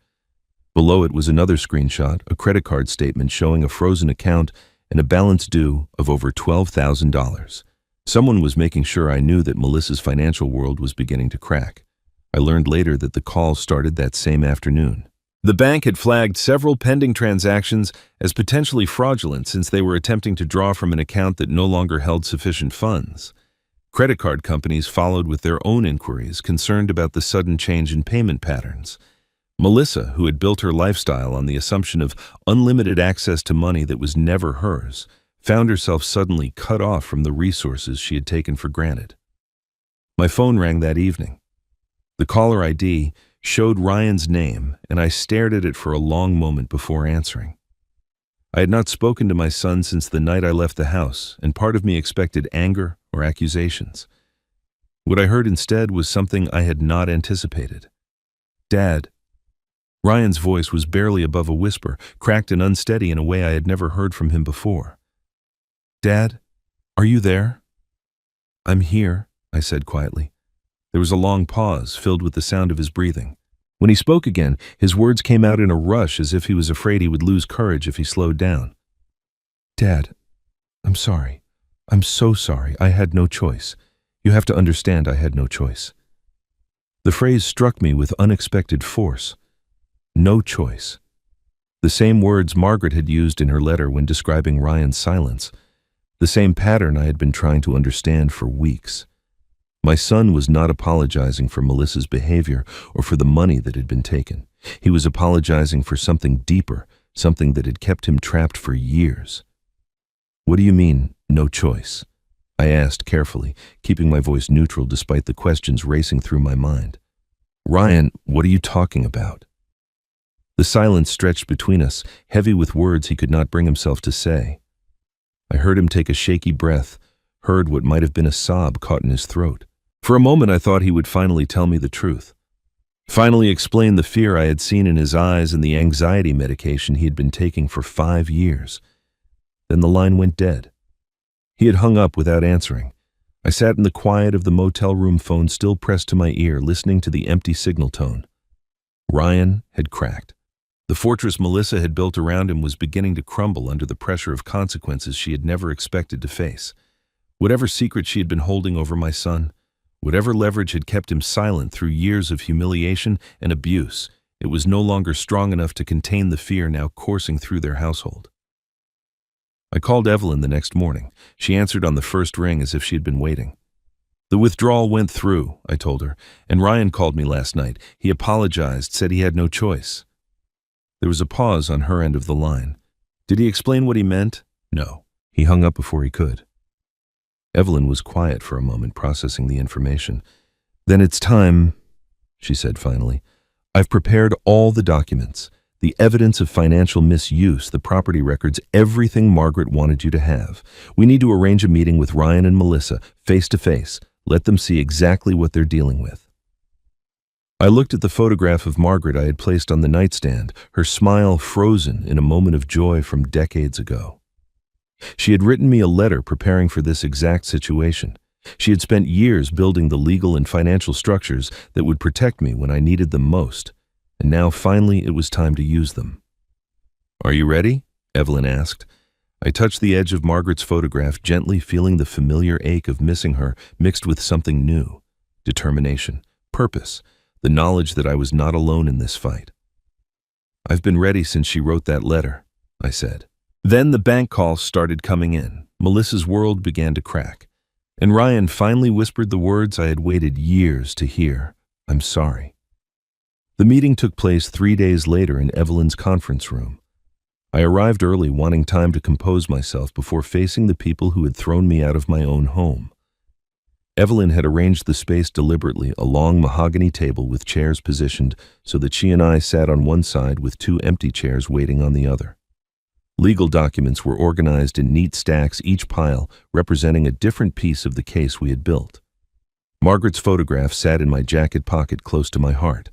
Below it was another screenshot, a credit card statement showing a frozen account and a balance due of over $12,000. Someone was making sure I knew that Melissa's financial world was beginning to crack. I learned later that the call started that same afternoon. The bank had flagged several pending transactions as potentially fraudulent since they were attempting to draw from an account that no longer held sufficient funds. Credit card companies followed with their own inquiries, concerned about the sudden change in payment patterns. Melissa, who had built her lifestyle on the assumption of unlimited access to money that was never hers, found herself suddenly cut off from the resources she had taken for granted. My phone rang that evening. The caller ID showed Ryan's name, and I stared at it for a long moment before answering. I had not spoken to my son since the night I left the house, and part of me expected anger or accusations. What I heard instead was something I had not anticipated. "Dad." Ryan's voice was barely above a whisper, cracked and unsteady in a way I had never heard from him before. "Dad, are you there?" "I'm here," I said quietly. There was a long pause, filled with the sound of his breathing. When he spoke again, his words came out in a rush as if he was afraid he would lose courage if he slowed down. "Dad, I'm sorry. I'm so sorry. I had no choice. You have to understand I had no choice." The phrase struck me with unexpected force. No choice. The same words Margaret had used in her letter when describing Ryan's silence. The same pattern I had been trying to understand for weeks. My son was not apologizing for Melissa's behavior or for the money that had been taken. He was apologizing for something deeper, something that had kept him trapped for years. "What do you mean, no choice?" I asked carefully, keeping my voice neutral despite the questions racing through my mind. "Ryan, what are you talking about?" The silence stretched between us, heavy with words he could not bring himself to say. I heard him take a shaky breath, heard what might have been a sob caught in his throat. For a moment I thought he would finally tell me the truth. Finally explain the fear I had seen in his eyes and the anxiety medication he had been taking for 5 years. Then the line went dead. He had hung up without answering. I sat in the quiet of the motel room phone still pressed to my ear, listening to the empty signal tone. Ryan had cracked. The fortress Melissa had built around him was beginning to crumble under the pressure of consequences she had never expected to face. Whatever secret she had been holding over my son, whatever leverage had kept him silent through years of humiliation and abuse, it was no longer strong enough to contain the fear now coursing through their household. I called Evelyn the next morning. She answered on the first ring as if she had been waiting. "The withdrawal went through," I told her, "and Ryan called me last night. He apologized, said he had no choice." There was a pause on her end of the line. Did he explain what he meant? No. He hung up before he could. Evelyn was quiet for a moment, processing the information. "Then it's time," she said finally. "I've prepared all the documents, the evidence of financial misuse, the property records, everything Margaret wanted you to have. We need to arrange a meeting with Ryan and Melissa, face to face. Let them see exactly what they're dealing with." I looked at the photograph of Margaret I had placed on the nightstand, her smile frozen in a moment of joy from decades ago. She had written me a letter preparing for this exact situation. She had spent years building the legal and financial structures that would protect me when I needed them most, and now finally it was time to use them. "Are you ready?" Evelyn asked. I touched the edge of Margaret's photograph, gently feeling the familiar ache of missing her mixed with something new: determination, purpose, the knowledge that I was not alone in this fight. "I've been ready since she wrote that letter," I said. Then the bank calls started coming in. Melissa's world began to crack. And Ryan finally whispered the words I had waited years to hear: "I'm sorry." The meeting took place 3 days later in Evelyn's conference room. I arrived early, wanting time to compose myself before facing the people who had thrown me out of my own home. Evelyn had arranged the space deliberately, a long mahogany table with chairs positioned so that she and I sat on one side with 2 empty chairs waiting on the other. Legal documents were organized in neat stacks, each pile representing a different piece of the case we had built. Margaret's photograph sat in my jacket pocket close to my heart.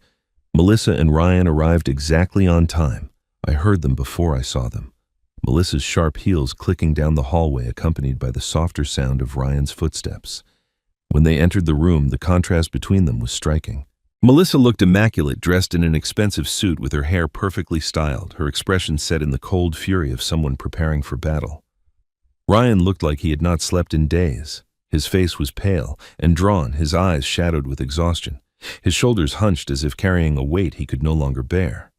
Melissa and Ryan arrived exactly on time. I heard them before I saw them. Melissa's sharp heels clicking down the hallway, accompanied by the softer sound of Ryan's footsteps. When they entered the room, the contrast between them was striking. Melissa looked immaculate, dressed in an expensive suit with her hair perfectly styled, her expression set in the cold fury of someone preparing for battle. Ryan looked like he had not slept in days. His face was pale and drawn, his eyes shadowed with exhaustion, his shoulders hunched as if carrying a weight he could no longer bear.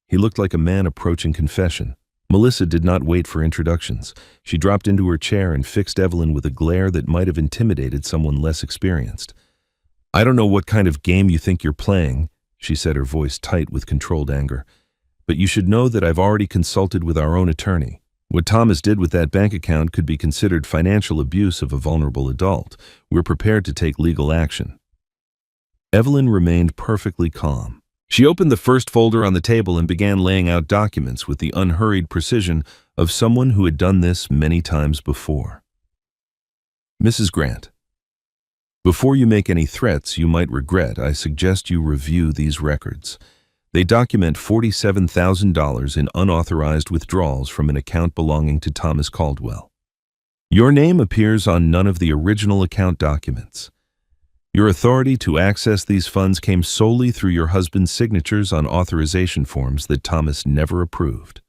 He looked like a man approaching confession. Melissa did not wait for introductions. She dropped into her chair and fixed Evelyn with a glare that might have intimidated someone less experienced. "I don't know what kind of game you think you're playing," she said, her voice tight with controlled anger. "But you should know that I've already consulted with our own attorney. What Thomas did with that bank account could be considered financial abuse of a vulnerable adult. We're prepared to take legal action." Evelyn remained perfectly calm. She opened the first folder on the table and began laying out documents with the unhurried precision of someone who had done this many times before. "Mrs. Grant, before you make any threats you might regret, I suggest you review these records. They document $47,000 in unauthorized withdrawals from an account belonging to Thomas Caldwell. Your name appears on none of the original account documents. Your authority to access these funds came solely through your husband's signatures on authorization forms that Thomas never approved."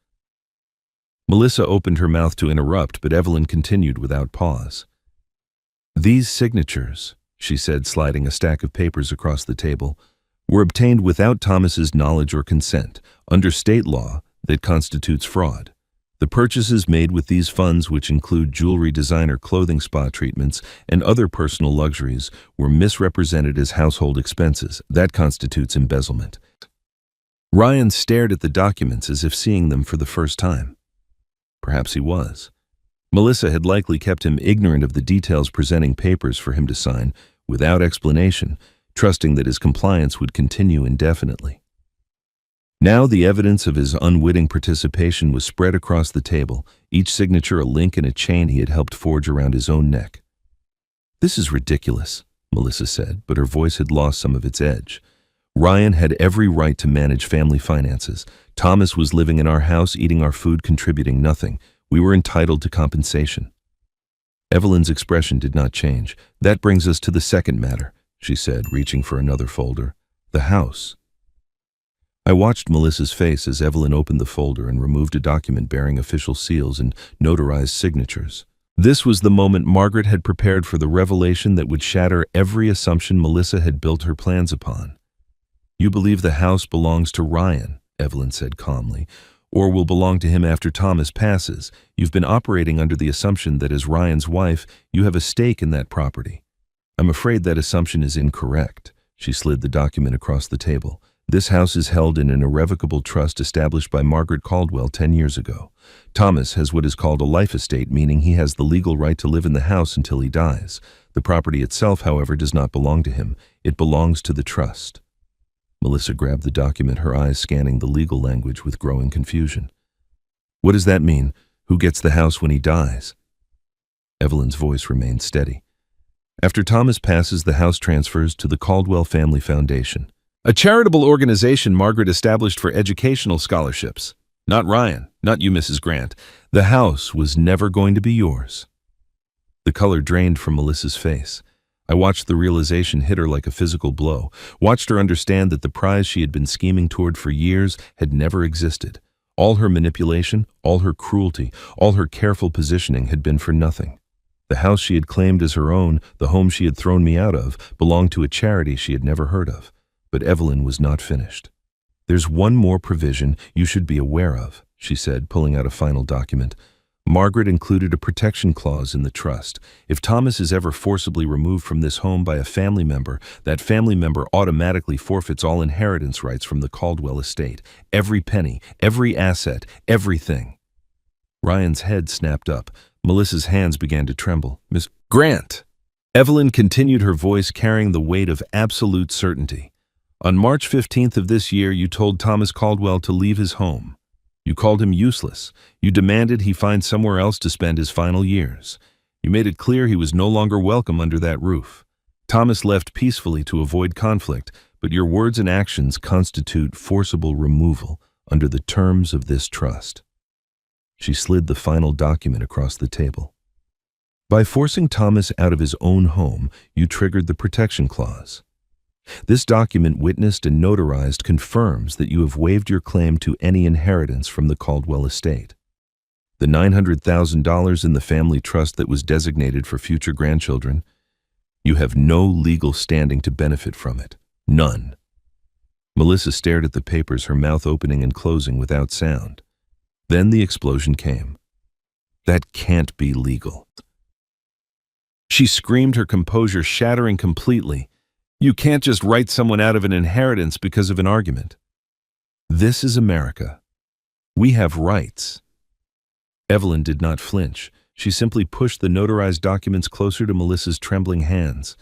Melissa opened her mouth to interrupt, but Evelyn continued without pause. "These signatures," she said, sliding a stack of papers across the table, "were obtained without Thomas's knowledge or consent. Under state law, that constitutes fraud. The purchases made with these funds, which include jewelry, designer clothing, spa treatments, and other personal luxuries, were misrepresented as household expenses. That constitutes embezzlement." Ryan stared at the documents as if seeing them for the first time. Perhaps he was. Melissa had likely kept him ignorant of the details, presenting papers for him to sign without explanation, trusting that his compliance would continue indefinitely. Now the evidence of his unwitting participation was spread across the table, each signature a link in a chain he had helped forge around his own neck. "This is ridiculous," Melissa said, but her voice had lost some of its edge. "Ryan had every right to manage family finances. Thomas was living in our house, eating our food, contributing nothing. We were entitled to compensation." Evelyn's expression did not change. "That brings us to the second matter," she said, reaching for another folder. "The house." I watched Melissa's face as Evelyn opened the folder and removed a document bearing official seals and notarized signatures. This was the moment Margaret had prepared for, the revelation that would shatter every assumption Melissa had built her plans upon. "You believe the house belongs to Ryan," Evelyn said calmly, "or will belong to him after Thomas passes. You've been operating under the assumption that as Ryan's wife, you have a stake in that property. I'm afraid that assumption is incorrect." She slid the document across the table. "This house is held in an irrevocable trust established by Margaret Caldwell 10 years ago. Thomas has what is called a life estate, meaning he has the legal right to live in the house until he dies. The property itself, however, does not belong to him. It belongs to the trust." Melissa grabbed the document, her eyes scanning the legal language with growing confusion. "What does that mean? Who gets the house when he dies?" Evelyn's voice remained steady. "After Thomas passes, the house transfers to the Caldwell Family Foundation, a charitable organization Margaret established for educational scholarships. Not Ryan, not you, Mrs. Grant. The house was never going to be yours." The color drained from Melissa's face. I watched the realization hit her like a physical blow, watched her understand that the prize she had been scheming toward for years had never existed. All her manipulation, all her cruelty, all her careful positioning had been for nothing. The house she had claimed as her own, the home she had thrown me out of, belonged to a charity she had never heard of. But Evelyn was not finished. "There's one more provision you should be aware of," she said, pulling out a final document. "Margaret included a protection clause in the trust. If Thomas is ever forcibly removed from this home by a family member, that family member automatically forfeits all inheritance rights from the Caldwell estate. Every penny, every asset, everything." Ryan's head snapped up. Melissa's hands began to tremble. "Miss Grant!" Evelyn continued, her voice carrying the weight of absolute certainty. "On March 15th of this year, you told Thomas Caldwell to leave his home. You called him useless. You demanded he find somewhere else to spend his final years. You made it clear he was no longer welcome under that roof. Thomas left peacefully to avoid conflict, but your words and actions constitute forcible removal under the terms of this trust. She slid the final document across the table. By forcing Thomas out of his own home, you triggered the protection clause. This document, witnessed and notarized, confirms that you have waived your claim to any inheritance from the Caldwell estate. The $900,000 in the family trust that was designated for future grandchildren, you have no legal standing to benefit from it. None. Melissa stared at the papers, her mouth opening and closing without sound. Then the explosion came. That can't be legal. She screamed, her composure shattering completely. You can't just write someone out of an inheritance because of an argument. This is America. We have rights. Evelyn did not flinch. She simply pushed the notarized documents closer to Melissa's trembling hands.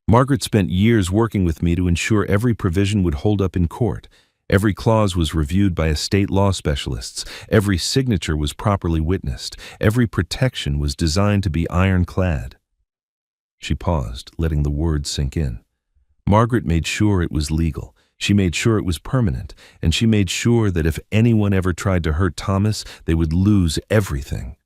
Margaret spent years working with me to ensure every provision would hold up in court. Every clause was reviewed by estate law specialists. Every signature was properly witnessed. Every protection was designed to be ironclad. She paused, letting the words sink in. Margaret made sure it was legal. She made sure it was permanent. And she made sure that if anyone ever tried to hurt Thomas, they would lose everything.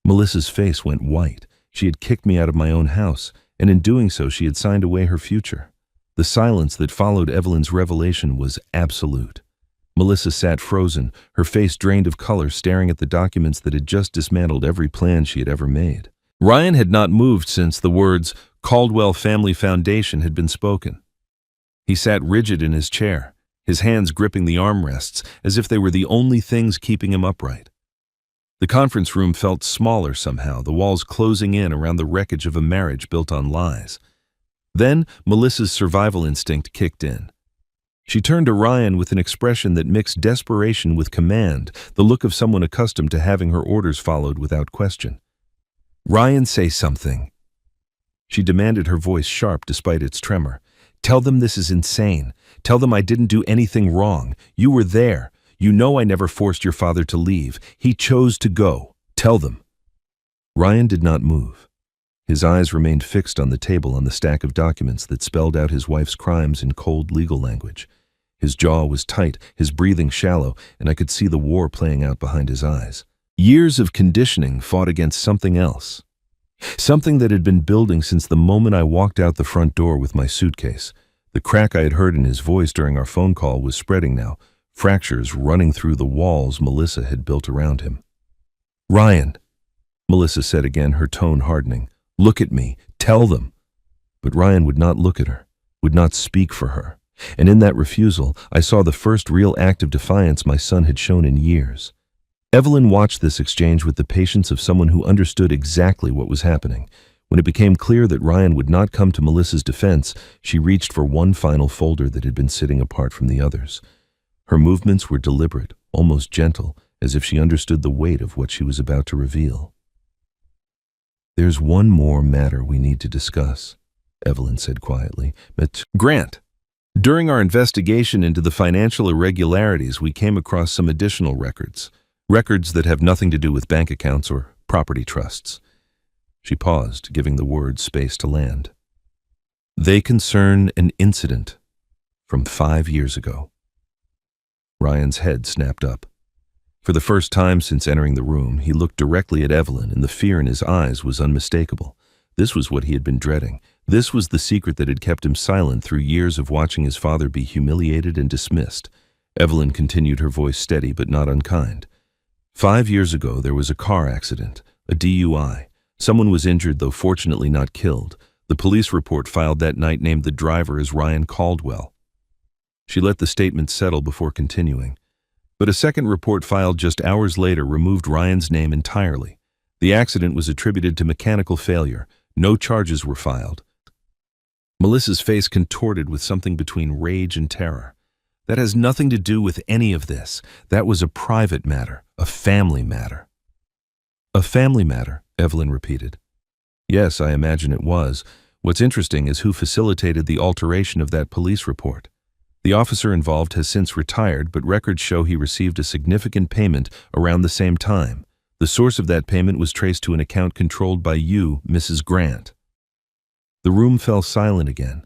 Melissa's face went white. She had kicked me out of my own house, and in doing so she had signed away her future. The silence that followed Evelyn's revelation was absolute. Melissa sat frozen, her face drained of color, staring at the documents that had just dismantled every plan she had ever made. Ryan had not moved since the words Caldwell Family Foundation had been spoken. He sat rigid in his chair, his hands gripping the armrests as if they were the only things keeping him upright. The conference room felt smaller somehow, the walls closing in around the wreckage of a marriage built on lies. Then Melissa's survival instinct kicked in. She turned to Ryan with an expression that mixed desperation with command, the look of someone accustomed to having her orders followed without question. "Ryan, say something." She demanded, her voice sharp despite its tremor. "Tell them this is insane. Tell them I didn't do anything wrong. You were there. You know I never forced your father to leave. He chose to go. Tell them." Ryan did not move. His eyes remained fixed on the table, on the stack of documents that spelled out his wife's crimes in cold legal language. His jaw was tight, his breathing shallow, and I could see the war playing out behind his eyes. Years of conditioning fought against something else. Something that had been building since the moment I walked out the front door with my suitcase. The crack I had heard in his voice during our phone call was spreading now, fractures running through the walls Melissa had built around him. "Ryan," Melissa said again, her tone hardening. "Look at me. Tell them." But Ryan would not look at her, would not speak for her. And in that refusal, I saw the first real act of defiance my son had shown in years. Evelyn watched this exchange with the patience of someone who understood exactly what was happening. When it became clear that Ryan would not come to Melissa's defense, she reached for one final folder that had been sitting apart from the others. Her movements were deliberate, almost gentle, as if she understood the weight of what she was about to reveal. "There's one more matter we need to discuss," Evelyn said quietly. "Grant, during our investigation into the financial irregularities, we came across some additional records that have nothing to do with bank accounts or property trusts." She paused, giving the words space to land. "They concern an incident from 5 years ago." Ryan's head snapped up. For the first time since entering the room, he looked directly at Evelyn, and the fear in his eyes was unmistakable. This was what he had been dreading. This was the secret that had kept him silent through years of watching his father be humiliated and dismissed. Evelyn continued, her voice steady but not unkind. 5 years ago, there was a car accident, a DUI. Someone was injured, though fortunately not killed. The police report filed that night named the driver as Ryan Caldwell. She let the statement settle before continuing. But a second report filed just hours later removed Ryan's name entirely. The accident was attributed to mechanical failure. No charges were filed. Melissa's face contorted with something between rage and terror. "That has nothing to do with any of this. That was a private matter, a family matter." "A family matter," Evelyn repeated. "Yes, I imagine it was. What's interesting is who facilitated the alteration of that police report." The officer involved has since retired, but records show he received a significant payment around the same time. The source of that payment was traced to an account controlled by you, Mrs. Grant. The room fell silent again.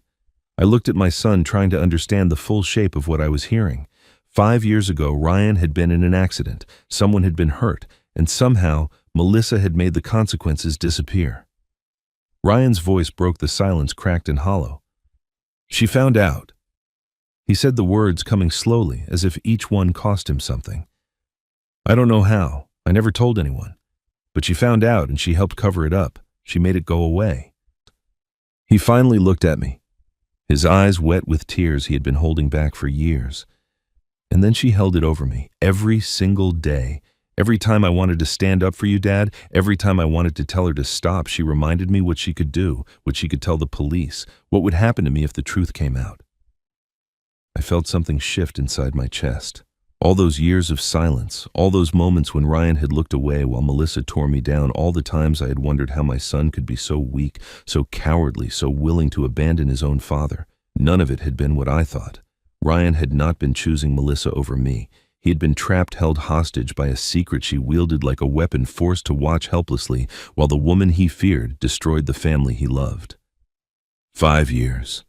I looked at my son, trying to understand the full shape of what I was hearing. 5 years ago, Ryan had been in an accident, someone had been hurt, and somehow Melissa had made the consequences disappear. Ryan's voice broke the silence, cracked and hollow. She found out. He said the words coming slowly, as if each one cost him something. I don't know how. I never told anyone. But she found out and she helped cover it up. She made it go away. He finally looked at me, his eyes wet with tears he had been holding back for years. And then she held it over me every single day. Every time I wanted to stand up for you, Dad, every time I wanted to tell her to stop, she reminded me what she could do, what she could tell the police, what would happen to me if the truth came out. I felt something shift inside my chest. All those years of silence, all those moments when Ryan had looked away while Melissa tore me down, all the times I had wondered how my son could be so weak, so cowardly, so willing to abandon his own father. None of it had been what I thought. Ryan had not been choosing Melissa over me. He had been trapped, held hostage by a secret she wielded like a weapon, forced to watch helplessly while the woman he feared destroyed the family he loved. 5 years.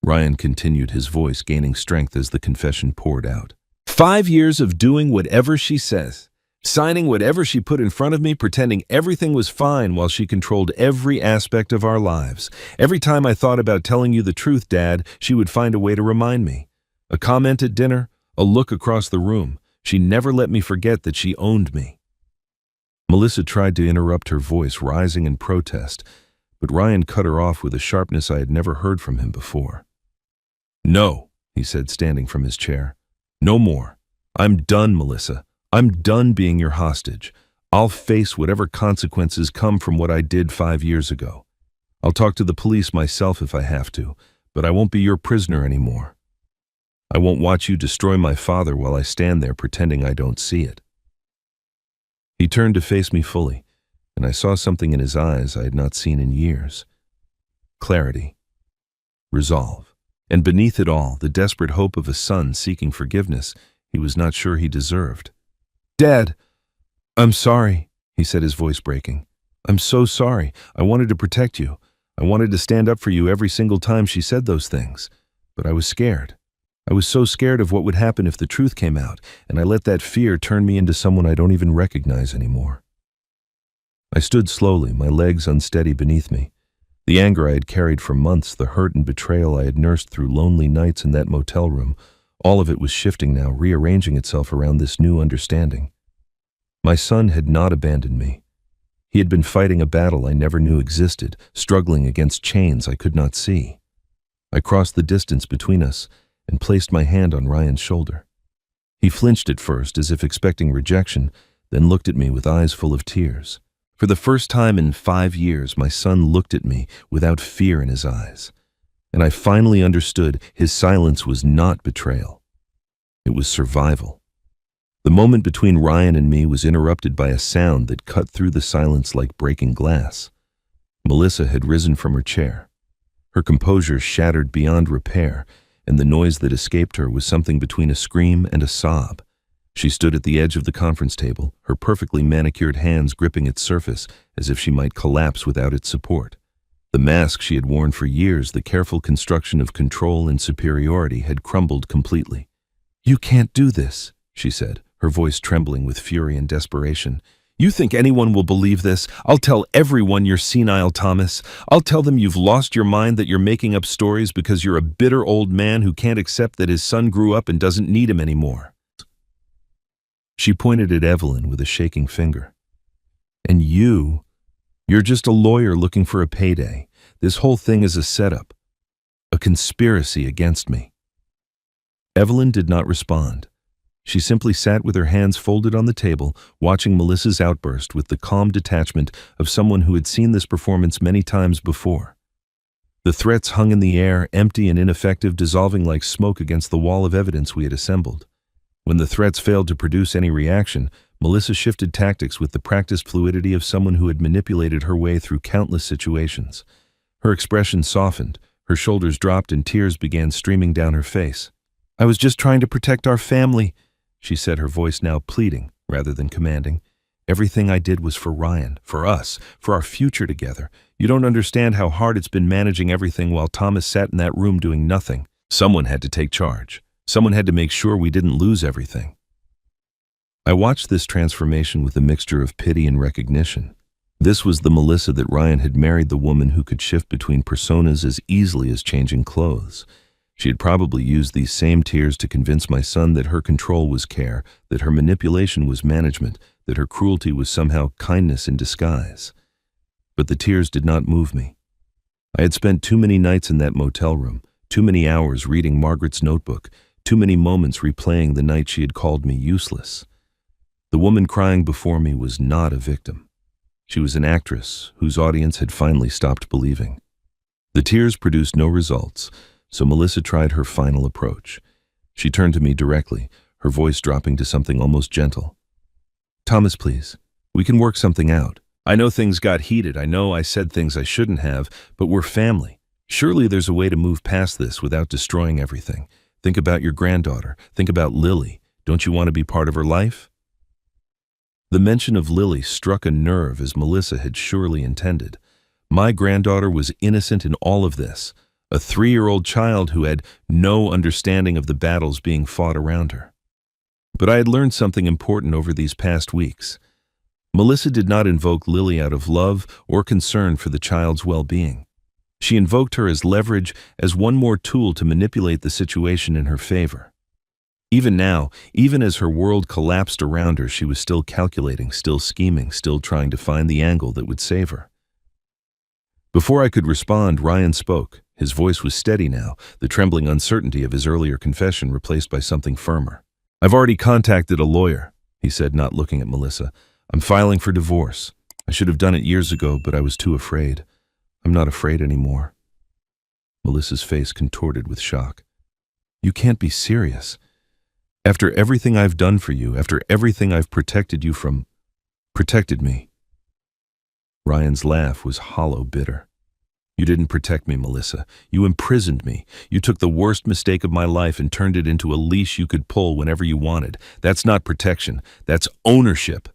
Ryan continued, his voice gaining strength as the confession poured out. 5 years of doing whatever she says, signing whatever she put in front of me, pretending everything was fine while she controlled every aspect of our lives. Every time I thought about telling you the truth, Dad, she would find a way to remind me. A comment at dinner, a look across the room. She never let me forget that she owned me. Melissa tried to interrupt, her voice rising in protest, but Ryan cut her off with a sharpness I had never heard from him before. No, he said, standing from his chair. No more. I'm done, Melissa. I'm done being your hostage. I'll face whatever consequences come from what I did 5 years ago. I'll talk to the police myself if I have to, but I won't be your prisoner anymore. I won't watch you destroy my father while I stand there pretending I don't see it. He turned to face me fully, and I saw something in his eyes I had not seen in years. Clarity. Resolve. And beneath it all, the desperate hope of a son seeking forgiveness he was not sure he deserved. Dad, I'm sorry, he said, his voice breaking. I'm so sorry. I wanted to protect you. I wanted to stand up for you every single time she said those things. But I was scared. I was so scared of what would happen if the truth came out, and I let that fear turn me into someone I don't even recognize anymore. I stood slowly, my legs unsteady beneath me. The anger I had carried for months, the hurt and betrayal I had nursed through lonely nights in that motel room, all of it was shifting now, rearranging itself around this new understanding. My son had not abandoned me. He had been fighting a battle I never knew existed, struggling against chains I could not see. I crossed the distance between us and placed my hand on Ryan's shoulder. He flinched at first, as if expecting rejection, then looked at me with eyes full of tears. For the first time in 5 years, my son looked at me without fear in his eyes, and I finally understood his silence was not betrayal. It was survival. The moment between Ryan and me was interrupted by a sound that cut through the silence like breaking glass. Melissa had risen from her chair. Her composure shattered beyond repair, and the noise that escaped her was something between a scream and a sob. She stood at the edge of the conference table, her perfectly manicured hands gripping its surface as if she might collapse without its support. The mask she had worn for years, the careful construction of control and superiority, had crumbled completely. "You can't do this," she said, her voice trembling with fury and desperation. "You think anyone will believe this? I'll tell everyone you're senile, Thomas. I'll tell them you've lost your mind, that you're making up stories because you're a bitter old man who can't accept that his son grew up and doesn't need him anymore." She pointed at Evelyn with a shaking finger. "And you're just a lawyer looking for a payday. This whole thing is a setup, a conspiracy against me." Evelyn did not respond. She simply sat with her hands folded on the table, watching Melissa's outburst with the calm detachment of someone who had seen this performance many times before. The threats hung in the air, empty and ineffective, dissolving like smoke against the wall of evidence we had assembled. When the threats failed to produce any reaction, Melissa shifted tactics with the practiced fluidity of someone who had manipulated her way through countless situations. Her expression softened, Her shoulders dropped and tears began streaming down her face. "I was just trying to protect our family," she said, her voice now pleading rather than commanding. "Everything I did was for Ryan, for us, for our future together. You don't understand how hard it's been managing everything while Thomas sat in that room doing nothing. Someone had to take charge. Someone had to make sure we didn't lose everything." I watched this transformation with a mixture of pity and recognition. This was the Melissa that Ryan had married, the woman who could shift between personas as easily as changing clothes. She had probably used these same tears to convince my son that her control was care, that her manipulation was management, that her cruelty was somehow kindness in disguise. But the tears did not move me. I had spent too many nights in that motel room, too many hours reading Margaret's notebook, too many moments replaying the night she had called me useless. The woman crying before me was not a victim. She was an actress whose audience had finally stopped believing. The tears produced no results, so Melissa tried her final approach. She turned to me directly, her voice dropping to something almost gentle. "Thomas, please, we can work something out. I know things got heated, I know I said things I shouldn't have, but we're family. Surely there's a way to move past this without destroying everything. Think about your granddaughter. Think about Lily. Don't you want to be part of her life?" The mention of Lily struck a nerve, as Melissa had surely intended. My granddaughter was innocent in all of this, a 3-year-old child who had no understanding of the battles being fought around her. But I had learned something important over these past weeks. Melissa did not invoke Lily out of love or concern for the child's well-being. She invoked her as leverage, as one more tool to manipulate the situation in her favor. Even now, even as her world collapsed around her, she was still calculating, still scheming, still trying to find the angle that would save her. Before I could respond, Ryan spoke. His voice was steady now, the trembling uncertainty of his earlier confession replaced by something firmer. "I've already contacted a lawyer," he said, not looking at Melissa. "I'm filing for divorce. I should have done it years ago, but I was too afraid. I'm not afraid anymore." Melissa's face contorted with shock. "You can't be serious. After everything I've done for you, after everything I've protected you from, protected me." Ryan's laugh was hollow, bitter. "You didn't protect me, Melissa. You imprisoned me. You took the worst mistake of my life and turned it into a leash you could pull whenever you wanted. That's not protection. That's ownership."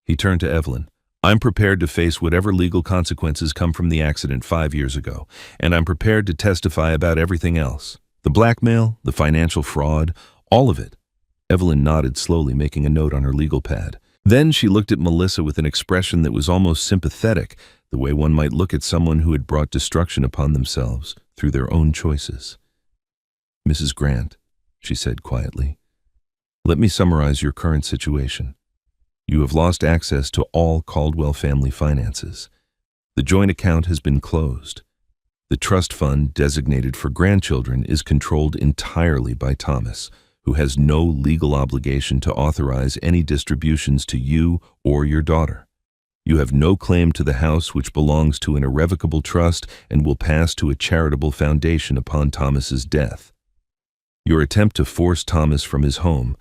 He turned to Evelyn. "I'm prepared to face whatever legal consequences come from the accident 5 years ago, and I'm prepared to testify about everything else. The blackmail, the financial fraud, all of it." Evelyn nodded slowly, making a note on her legal pad. Then she looked at Melissa with an expression that was almost sympathetic, the way one might look at someone who had brought destruction upon themselves through their own choices. "Mrs. Grant," she said quietly, "let me summarize your current situation. You have lost access to all Caldwell family finances. The joint account has been closed. The trust fund designated for grandchildren is controlled entirely by Thomas, who has no legal obligation to authorize any distributions to you or your daughter. You have no claim to the house, which belongs to an irrevocable trust and will pass to a charitable foundation upon Thomas's death. Your attempt to force Thomas from his home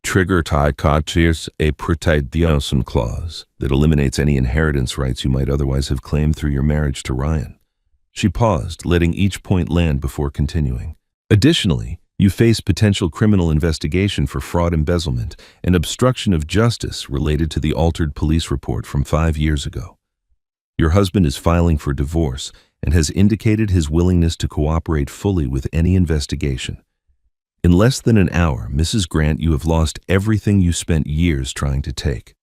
triggers a protection clause that eliminates any inheritance rights you might otherwise have claimed through your marriage to Ryan." She paused, letting each point land before continuing. "Additionally, you face potential criminal investigation for fraud, embezzlement, and obstruction of justice related to the altered police report from 5 years ago. Your husband is filing for divorce and has indicated his willingness to cooperate fully with any investigation. In less than an hour, Mrs. Grant, you have lost everything you spent years trying to take."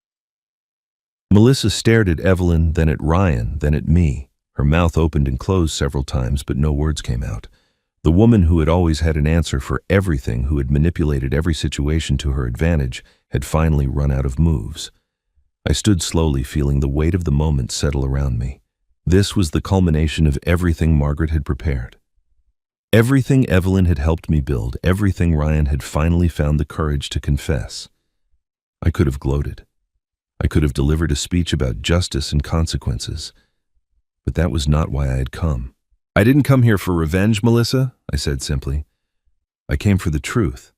Melissa stared at Evelyn, then at Ryan, then at me. Her mouth opened and closed several times, but no words came out. The woman who had always had an answer for everything, who had manipulated every situation to her advantage, had finally run out of moves. I stood slowly, feeling the weight of the moment settle around me. This was the culmination of everything Margaret had prepared. Everything Evelyn had helped me build, everything Ryan had finally found the courage to confess. I could have gloated. I could have delivered a speech about justice and consequences. But that was not why I had come. "I didn't come here for revenge, Melissa," I said simply. "I came for the truth.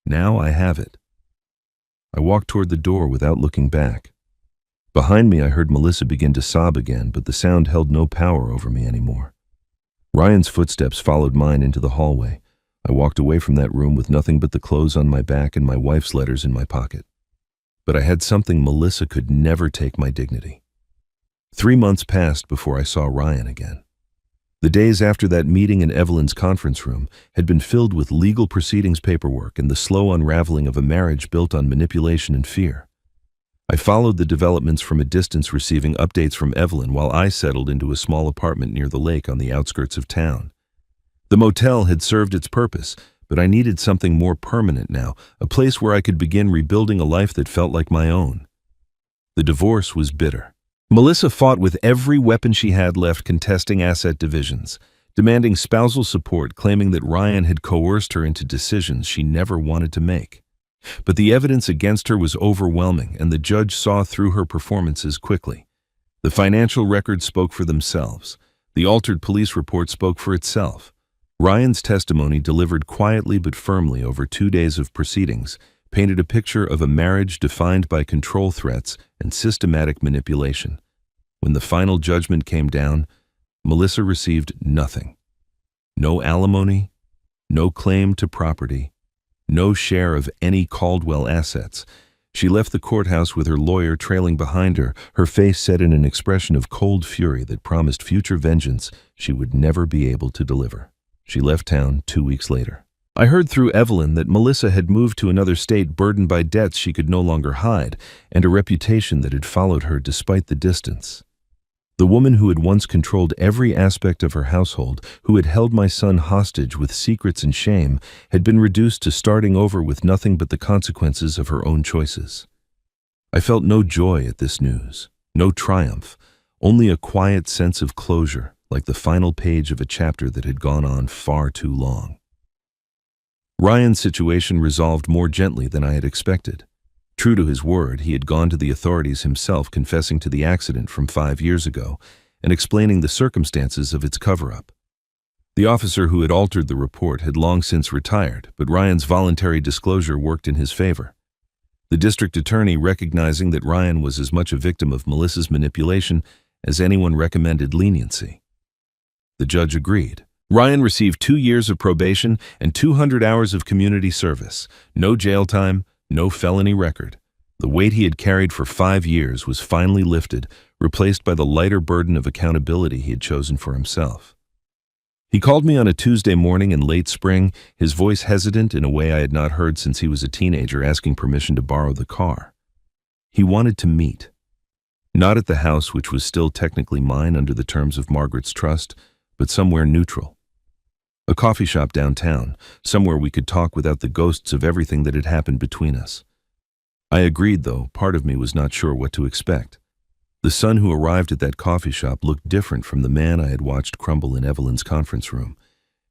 Now I have it." I walked toward the door without looking back. Behind me, I heard Melissa begin to sob again, but the sound held no power over me anymore. Ryan's footsteps followed mine into the hallway. I walked away from that room with nothing but the clothes on my back and my wife's letters in my pocket. But I had something Melissa could never take: my dignity. 3 months passed before I saw Ryan again. The days after that meeting in Evelyn's conference room had been filled with legal proceedings paperwork and the slow unraveling of a marriage built on manipulation and fear. I followed the developments from a distance, receiving updates from Evelyn while I settled into a small apartment near the lake on the outskirts of town. The motel had served its purpose, but I needed something more permanent now, a place where I could begin rebuilding a life that felt like my own. The divorce was bitter. Melissa fought with every weapon she had left, contesting asset divisions, demanding spousal support, claiming that Ryan had coerced her into decisions she never wanted to make. But the evidence against her was overwhelming, and the judge saw through her performances quickly. The financial records spoke for themselves. The altered police report spoke for itself. Ryan's testimony, delivered quietly but firmly over 2 days of proceedings, painted a picture of a marriage defined by control threats and systematic manipulation. When the final judgment came down, Melissa received nothing. No alimony, no claim to property, no share of any Caldwell assets. She left the courthouse with her lawyer trailing behind her, her face set in an expression of cold fury that promised future vengeance she would never be able to deliver. She left town 2 weeks later. I heard through Evelyn that Melissa had moved to another state, burdened by debts she could no longer hide, and a reputation that had followed her despite the distance. The woman who had once controlled every aspect of her household, who had held my son hostage with secrets and shame, had been reduced to starting over with nothing but the consequences of her own choices. I felt no joy at this news, no triumph, only a quiet sense of closure, like the final page of a chapter that had gone on far too long. Ryan's situation resolved more gently than I had expected. True to his word, he had gone to the authorities himself, confessing to the accident from 5 years ago and explaining the circumstances of its cover-up. The officer who had altered the report had long since retired, but Ryan's voluntary disclosure worked in his favor. The district attorney, recognizing that Ryan was as much a victim of Melissa's manipulation as anyone, recommended leniency. The judge agreed. Ryan received 2 years of probation and 200 hours of community service. No jail time, no felony record. The weight he had carried for 5 years was finally lifted, replaced by the lighter burden of accountability he had chosen for himself. He called me on a Tuesday morning in late spring, his voice hesitant in a way I had not heard since he was a teenager, asking permission to borrow the car. He wanted to meet. Not at the house, which was still technically mine under the terms of Margaret's trust, but somewhere neutral. A coffee shop downtown, somewhere we could talk without the ghosts of everything that had happened between us. I agreed, though part of me was not sure what to expect. The son who arrived at that coffee shop looked different from the man I had watched crumble in Evelyn's conference room.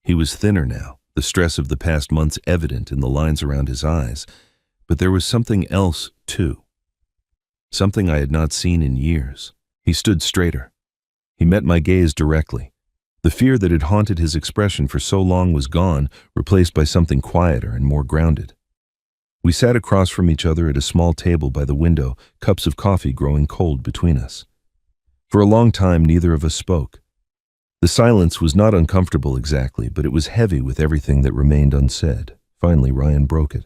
He was thinner now, the stress of the past months evident in the lines around his eyes, but there was something else, too. Something I had not seen in years. He stood straighter. He met my gaze directly. The fear that had haunted his expression for so long was gone, replaced by something quieter and more grounded. We sat across from each other at a small table by the window, cups of coffee growing cold between us. For a long time, neither of us spoke. The silence was not uncomfortable exactly, but it was heavy with everything that remained unsaid. Finally, Ryan broke it.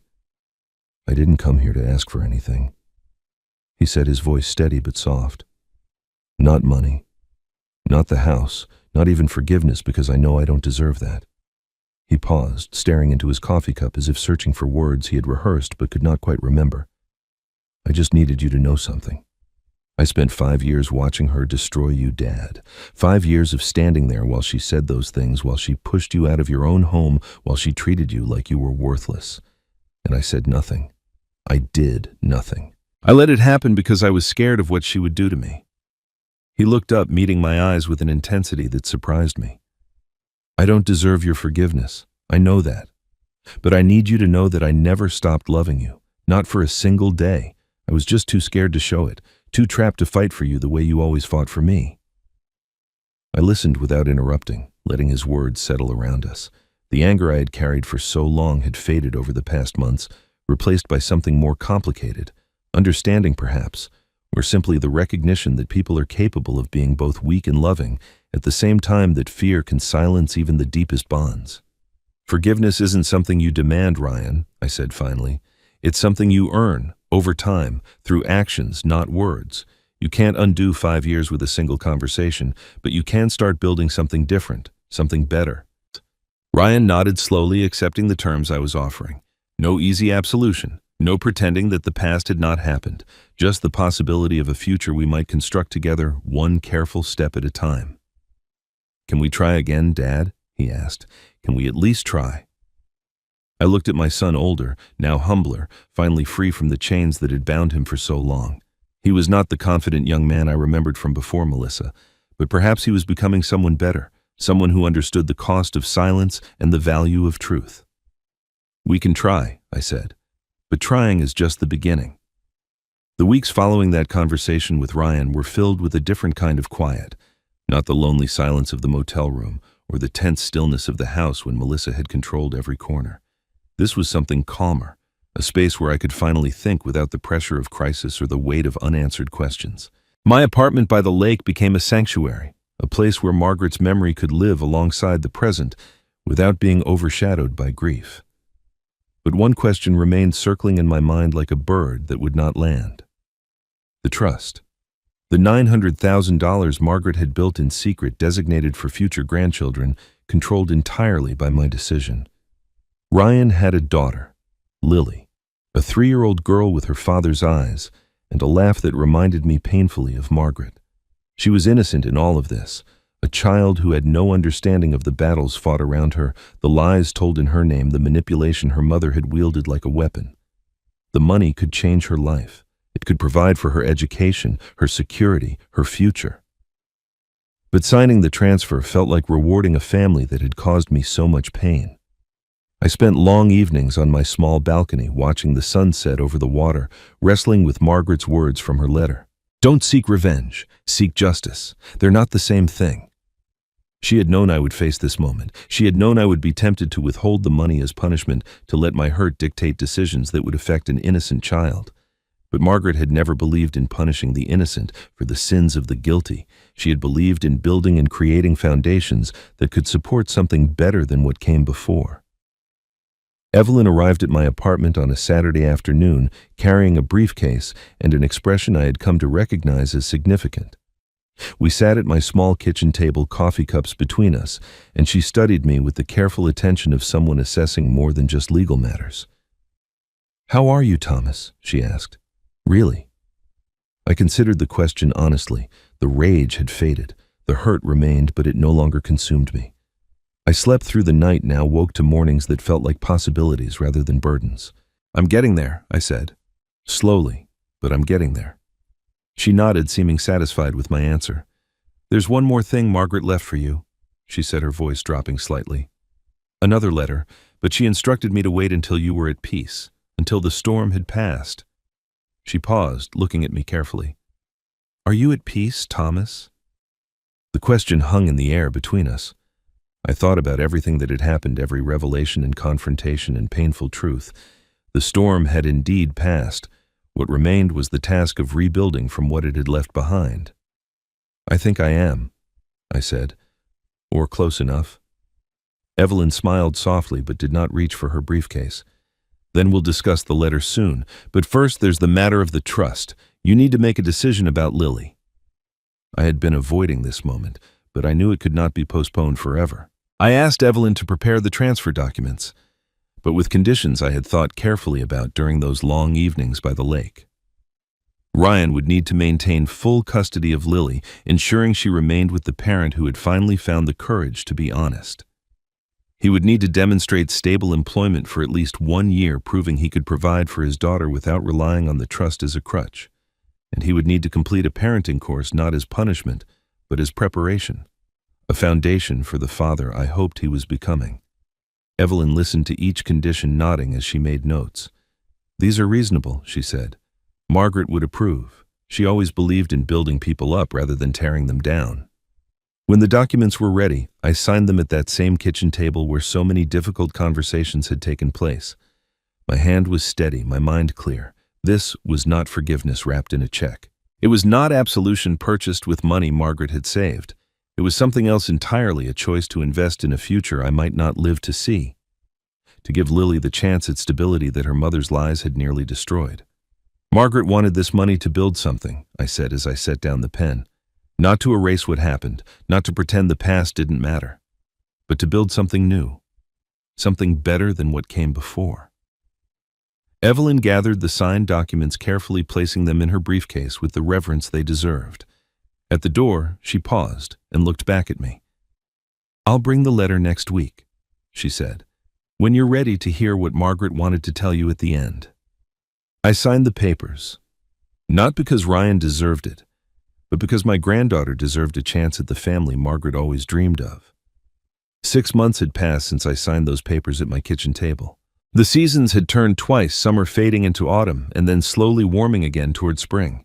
"I didn't come here to ask for anything," he said, his voice steady but soft. "Not money. Not the house. Not even forgiveness, because I know I don't deserve that." He paused, staring into his coffee cup as if searching for words he had rehearsed but could not quite remember. "I just needed you to know something. I spent 5 years watching her destroy you, Dad. 5 years of standing there while she said those things, while she pushed you out of your own home, while she treated you like you were worthless. And I said nothing. I did nothing. I let it happen because I was scared of what she would do to me." He looked up, meeting my eyes with an intensity that surprised me. "I don't deserve your forgiveness. I know that. But I need you to know that I never stopped loving you. Not for a single day. I was just too scared to show it, too trapped to fight for you the way you always fought for me." I listened without interrupting, letting his words settle around us. The anger I had carried for so long had faded over the past months, replaced by something more complicated, understanding perhaps, or simply the recognition that people are capable of being both weak and loving, at the same time that fear can silence even the deepest bonds. Forgiveness isn't something you demand, Ryan, I said finally. It's something you earn, over time, through actions, not words. You can't undo 5 years with a single conversation, but you can start building something different, something better. Ryan nodded slowly, accepting the terms I was offering. No easy absolution, no pretending that the past had not happened, just the possibility of a future we might construct together, one careful step at a time. "Can we try again, Dad?" he asked. "Can we at least try?" I looked at my son, older, now humbler, finally free from the chains that had bound him for so long. He was not the confident young man I remembered from before Melissa, but perhaps he was becoming someone better, someone who understood the cost of silence and the value of truth. "We can try," I said, "but trying is just the beginning." The weeks following that conversation with Ryan were filled with a different kind of quiet, not the lonely silence of the motel room or the tense stillness of the house when Melissa had controlled every corner. This was something calmer, a space where I could finally think without the pressure of crisis or the weight of unanswered questions. My apartment by the lake became a sanctuary, a place where Margaret's memory could live alongside the present without being overshadowed by grief. But one question remained circling in my mind like a bird that would not land. The trust. The $900,000 Margaret had built in secret, designated for future grandchildren, controlled entirely by my decision. Ryan had a daughter, Lily, a 3-year-old girl with her father's eyes and a laugh that reminded me painfully of Margaret. She was innocent in all of this, a child who had no understanding of the battles fought around her, the lies told in her name, the manipulation her mother had wielded like a weapon. The money could change her life. It could provide for her education, her security, her future. But signing the transfer felt like rewarding a family that had caused me so much pain. I spent long evenings on my small balcony watching the sunset over the water, wrestling with Margaret's words from her letter. "Don't seek revenge, seek justice. They're not the same thing." She had known I would face this moment. She had known I would be tempted to withhold the money as punishment, to let my hurt dictate decisions that would affect an innocent child. But Margaret had never believed in punishing the innocent for the sins of the guilty. She had believed in building and creating foundations that could support something better than what came before. Evelyn arrived at my apartment on a Saturday afternoon, carrying a briefcase and an expression I had come to recognize as significant. We sat at my small kitchen table, coffee cups between us, and she studied me with the careful attention of someone assessing more than just legal matters. "How are you, Thomas?" she asked. "Really?" I considered the question honestly. The rage had faded. The hurt remained, but it no longer consumed me. I slept through the night now, woke to mornings that felt like possibilities rather than burdens. "I'm getting there," I said. "Slowly, but I'm getting there." She nodded, seeming satisfied with my answer. "There's one more thing Margaret left for you," she said, her voice dropping slightly. "Another letter, but she instructed me to wait until you were at peace, until the storm had passed." She paused, looking at me carefully. "Are you at peace, Thomas?" The question hung in the air between us. I thought about everything that had happened, every revelation and confrontation and painful truth. The storm had indeed passed. What remained was the task of rebuilding from what it had left behind. "I think I am," I said, "or close enough." Evelyn smiled softly but did not reach for her briefcase. "Then we'll discuss the letter soon, but first there's the matter of the trust. You need to make a decision about Lily." I had been avoiding this moment, but I knew it could not be postponed forever. I asked Evelyn to prepare the transfer documents, but with conditions I had thought carefully about during those long evenings by the lake. Ryan would need to maintain full custody of Lily, ensuring she remained with the parent who had finally found the courage to be honest. He would need to demonstrate stable employment for at least 1 year, proving he could provide for his daughter without relying on the trust as a crutch. And he would need to complete a parenting course not as punishment, but as preparation. A foundation for the father I hoped he was becoming. Evelyn listened to each condition, nodding as she made notes. "These are reasonable," she said. "Margaret would approve. She always believed in building people up rather than tearing them down." When the documents were ready, I signed them at that same kitchen table where so many difficult conversations had taken place. My hand was steady, my mind clear. This was not forgiveness wrapped in a check. It was not absolution purchased with money Margaret had saved. It was something else entirely, a choice to invest in a future I might not live to see, to give Lily the chance at stability that her mother's lies had nearly destroyed. Margaret wanted this money to build something, I said as I set down the pen. Not to erase what happened, not to pretend the past didn't matter, but to build something new, something better than what came before. Evelyn gathered the signed documents, carefully placing them in her briefcase with the reverence they deserved. At the door, she paused and looked back at me. "I'll bring the letter next week," she said, "when you're ready to hear what Margaret wanted to tell you at the end." I signed the papers, not because Ryan deserved it, but because my granddaughter deserved a chance at the family Margaret always dreamed of. 6 months had passed since I signed those papers at my kitchen table. The seasons had turned twice, summer fading into autumn and then slowly warming again toward spring.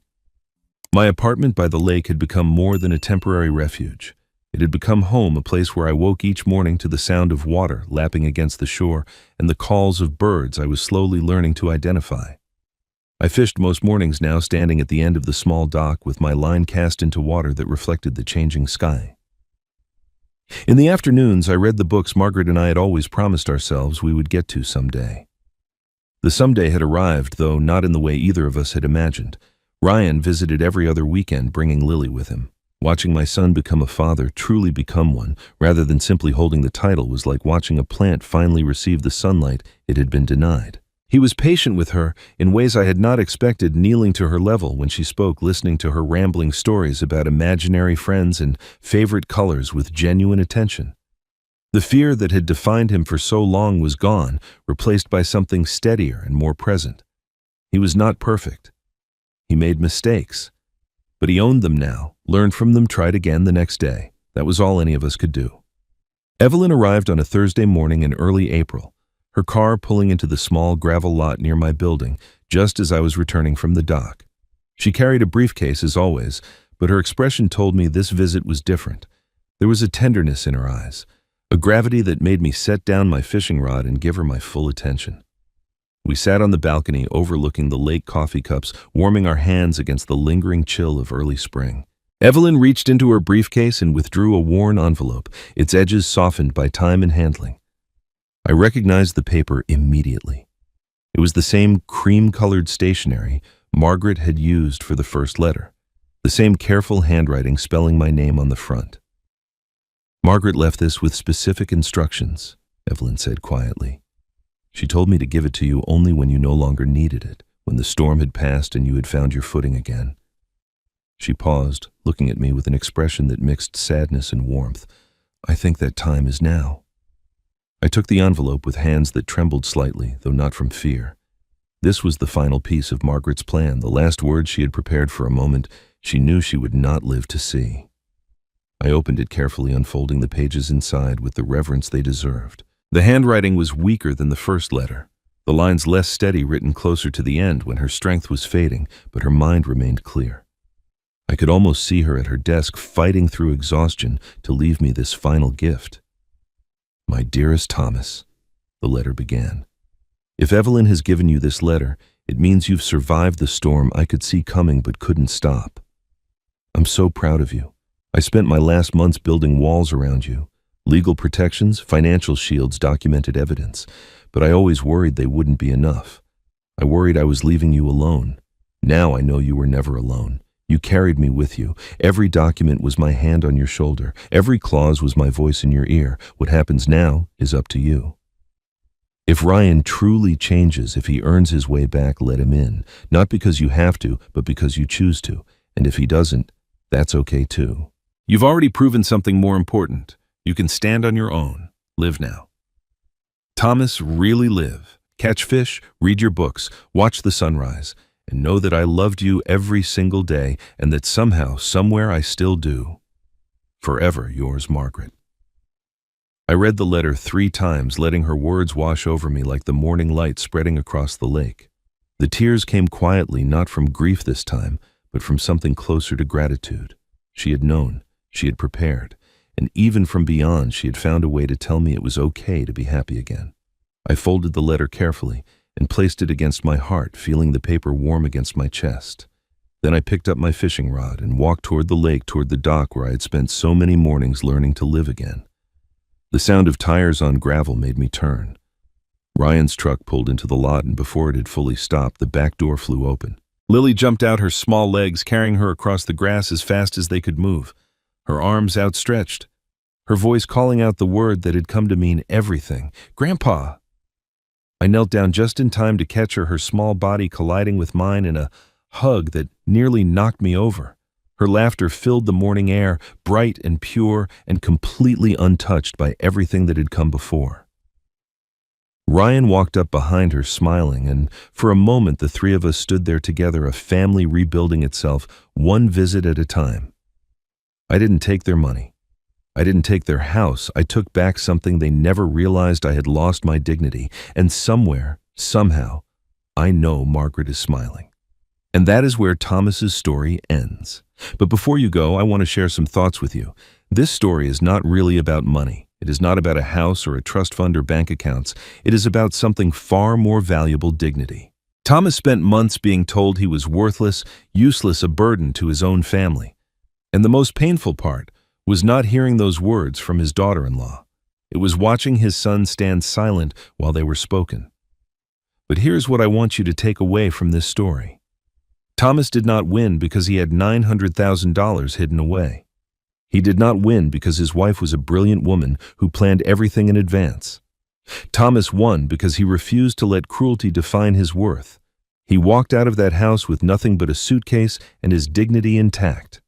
My apartment by the lake had become more than a temporary refuge. It had become home, a place where I woke each morning to the sound of water lapping against the shore and the calls of birds I was slowly learning to identify. I fished most mornings now, standing at the end of the small dock with my line cast into water that reflected the changing sky. In the afternoons, I read the books Margaret and I had always promised ourselves we would get to someday. The someday had arrived, though not in the way either of us had imagined. Ryan visited every other weekend, bringing Lily with him. Watching my son become a father, truly become one, rather than simply holding the title, was like watching a plant finally receive the sunlight it had been denied. He was patient with her in ways I had not expected, kneeling to her level when she spoke, listening to her rambling stories about imaginary friends and favorite colors with genuine attention. The fear that had defined him for so long was gone, replaced by something steadier and more present. He was not perfect. He made mistakes, but he owned them now, learned from them, tried again the next day. That was all any of us could do. Evelyn arrived on a Thursday morning in early April, her car pulling into the small gravel lot near my building just as I was returning from the dock. She carried a briefcase as always, but her expression told me this visit was different. There was a tenderness in her eyes, a gravity that made me set down my fishing rod and give her my full attention. We sat on the balcony overlooking the lake, coffee cups warming our hands against the lingering chill of early spring. Evelyn reached into her briefcase and withdrew a worn envelope, its edges softened by time and handling. I recognized the paper immediately. It was the same cream-colored stationery Margaret had used for the first letter, the same careful handwriting spelling my name on the front. "Margaret left this with specific instructions," Evelyn said quietly. "She told me to give it to you only when you no longer needed it, when the storm had passed and you had found your footing again." She paused, looking at me with an expression that mixed sadness and warmth. "I think that time is now." I took the envelope with hands that trembled slightly, though not from fear. This was the final piece of Margaret's plan, the last words she had prepared for a moment she knew she would not live to see. I opened it carefully, unfolding the pages inside with the reverence they deserved. The handwriting was weaker than the first letter, the lines less steady, written closer to the end when her strength was fading, but her mind remained clear. I could almost see her at her desk, fighting through exhaustion to leave me this final gift. "My dearest Thomas," the letter began. "If Evelyn has given you this letter, it means you've survived the storm I could see coming but couldn't stop. I'm so proud of you. I spent my last months building walls around you, legal protections, financial shields, documented evidence, but I always worried they wouldn't be enough. I worried I was leaving you alone. Now I know you were never alone. You carried me with you. Every document was my hand on your shoulder. Every clause was my voice in your ear. What happens now is up to you. If Ryan truly changes, if he earns his way back, let him in. Not because you have to, but because you choose to. And if he doesn't, that's okay too. You've already proven something more important. You can stand on your own. Live now. Thomas, really live. Catch fish, read your books, watch the sunrise, and know that I loved you every single day and that somehow, somewhere I still do. Forever yours, Margaret." I read the letter 3 times, letting her words wash over me like the morning light spreading across the lake. The tears came quietly, not from grief this time, but from something closer to gratitude. She had known, she had prepared, and even from beyond she had found a way to tell me it was okay to be happy again. I folded the letter carefully and placed it against my heart, feeling the paper warm against my chest. Then I picked up my fishing rod and walked toward the lake, toward the dock where I had spent so many mornings learning to live again. The sound of tires on gravel made me turn. Ryan's truck pulled into the lot, and before it had fully stopped, the back door flew open. Lily jumped out, her small legs carrying her across the grass as fast as they could move, her arms outstretched, her voice calling out the word that had come to mean everything: "Grandpa!" I knelt down just in time to catch her small body colliding with mine in a hug that nearly knocked me over. Her laughter filled the morning air, bright and pure and completely untouched by everything that had come before. Ryan walked up behind her smiling, and for a moment the three of us stood there together, a family rebuilding itself, one visit at a time. I didn't take their money. I didn't take their house. I took back something they never realized. I had lost my dignity, and somewhere, somehow, I know Margaret is smiling. And that is where Thomas's story ends. But before you go, I want to share some thoughts with you. This story is not really about money. It is not about a house or a trust fund or bank accounts. It is about something far more valuable: dignity. Thomas spent months being told he was worthless, useless, a burden to his own family. And the most painful part was not hearing those words from his daughter-in-law. It was watching his son stand silent while they were spoken. But here's what I want you to take away from this story. Thomas did not win because he had $900,000 hidden away. He did not win because his wife was a brilliant woman who planned everything in advance. Thomas won because he refused to let cruelty define his worth. He walked out of that house with nothing but a suitcase and his dignity intact.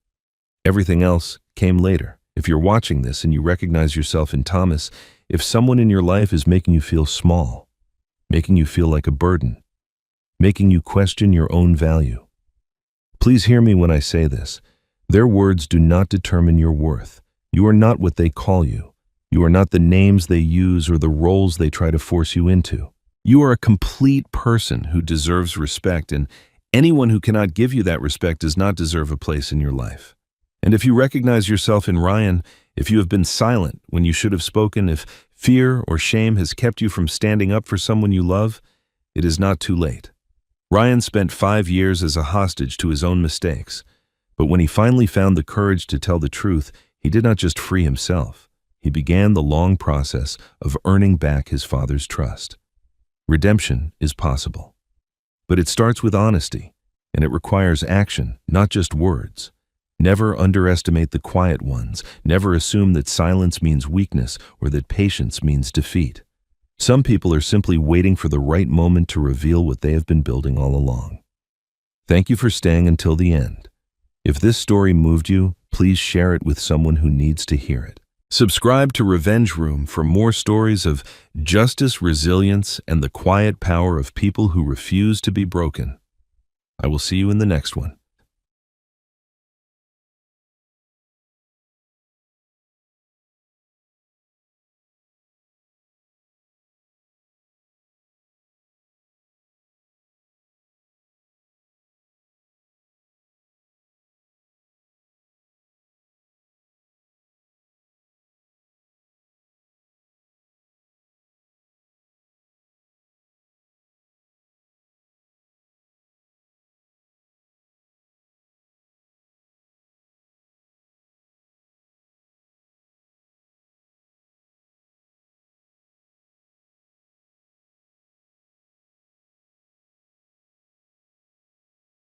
Everything else came later. If you're watching this and you recognize yourself in Thomas, if someone in your life is making you feel small, making you feel like a burden, making you question your own value, please hear me when I say this. Their words do not determine your worth. You are not what they call you. You are not the names they use or the roles they try to force you into. You are a complete person who deserves respect, and anyone who cannot give you that respect does not deserve a place in your life. And if you recognize yourself in Ryan, if you have been silent when you should have spoken, if fear or shame has kept you from standing up for someone you love, it is not too late. Ryan spent 5 years as a hostage to his own mistakes. But when he finally found the courage to tell the truth, he did not just free himself. He began the long process of earning back his father's trust. Redemption is possible. But it starts with honesty, and it requires action, not just words. Never underestimate the quiet ones. Never assume that silence means weakness or that patience means defeat. Some people are simply waiting for the right moment to reveal what they have been building all along. Thank you for staying until the end. If this story moved you, please share it with someone who needs to hear it. Subscribe to Revenge Room for more stories of justice, resilience, and the quiet power of people who refuse to be broken. I will see you in the next one.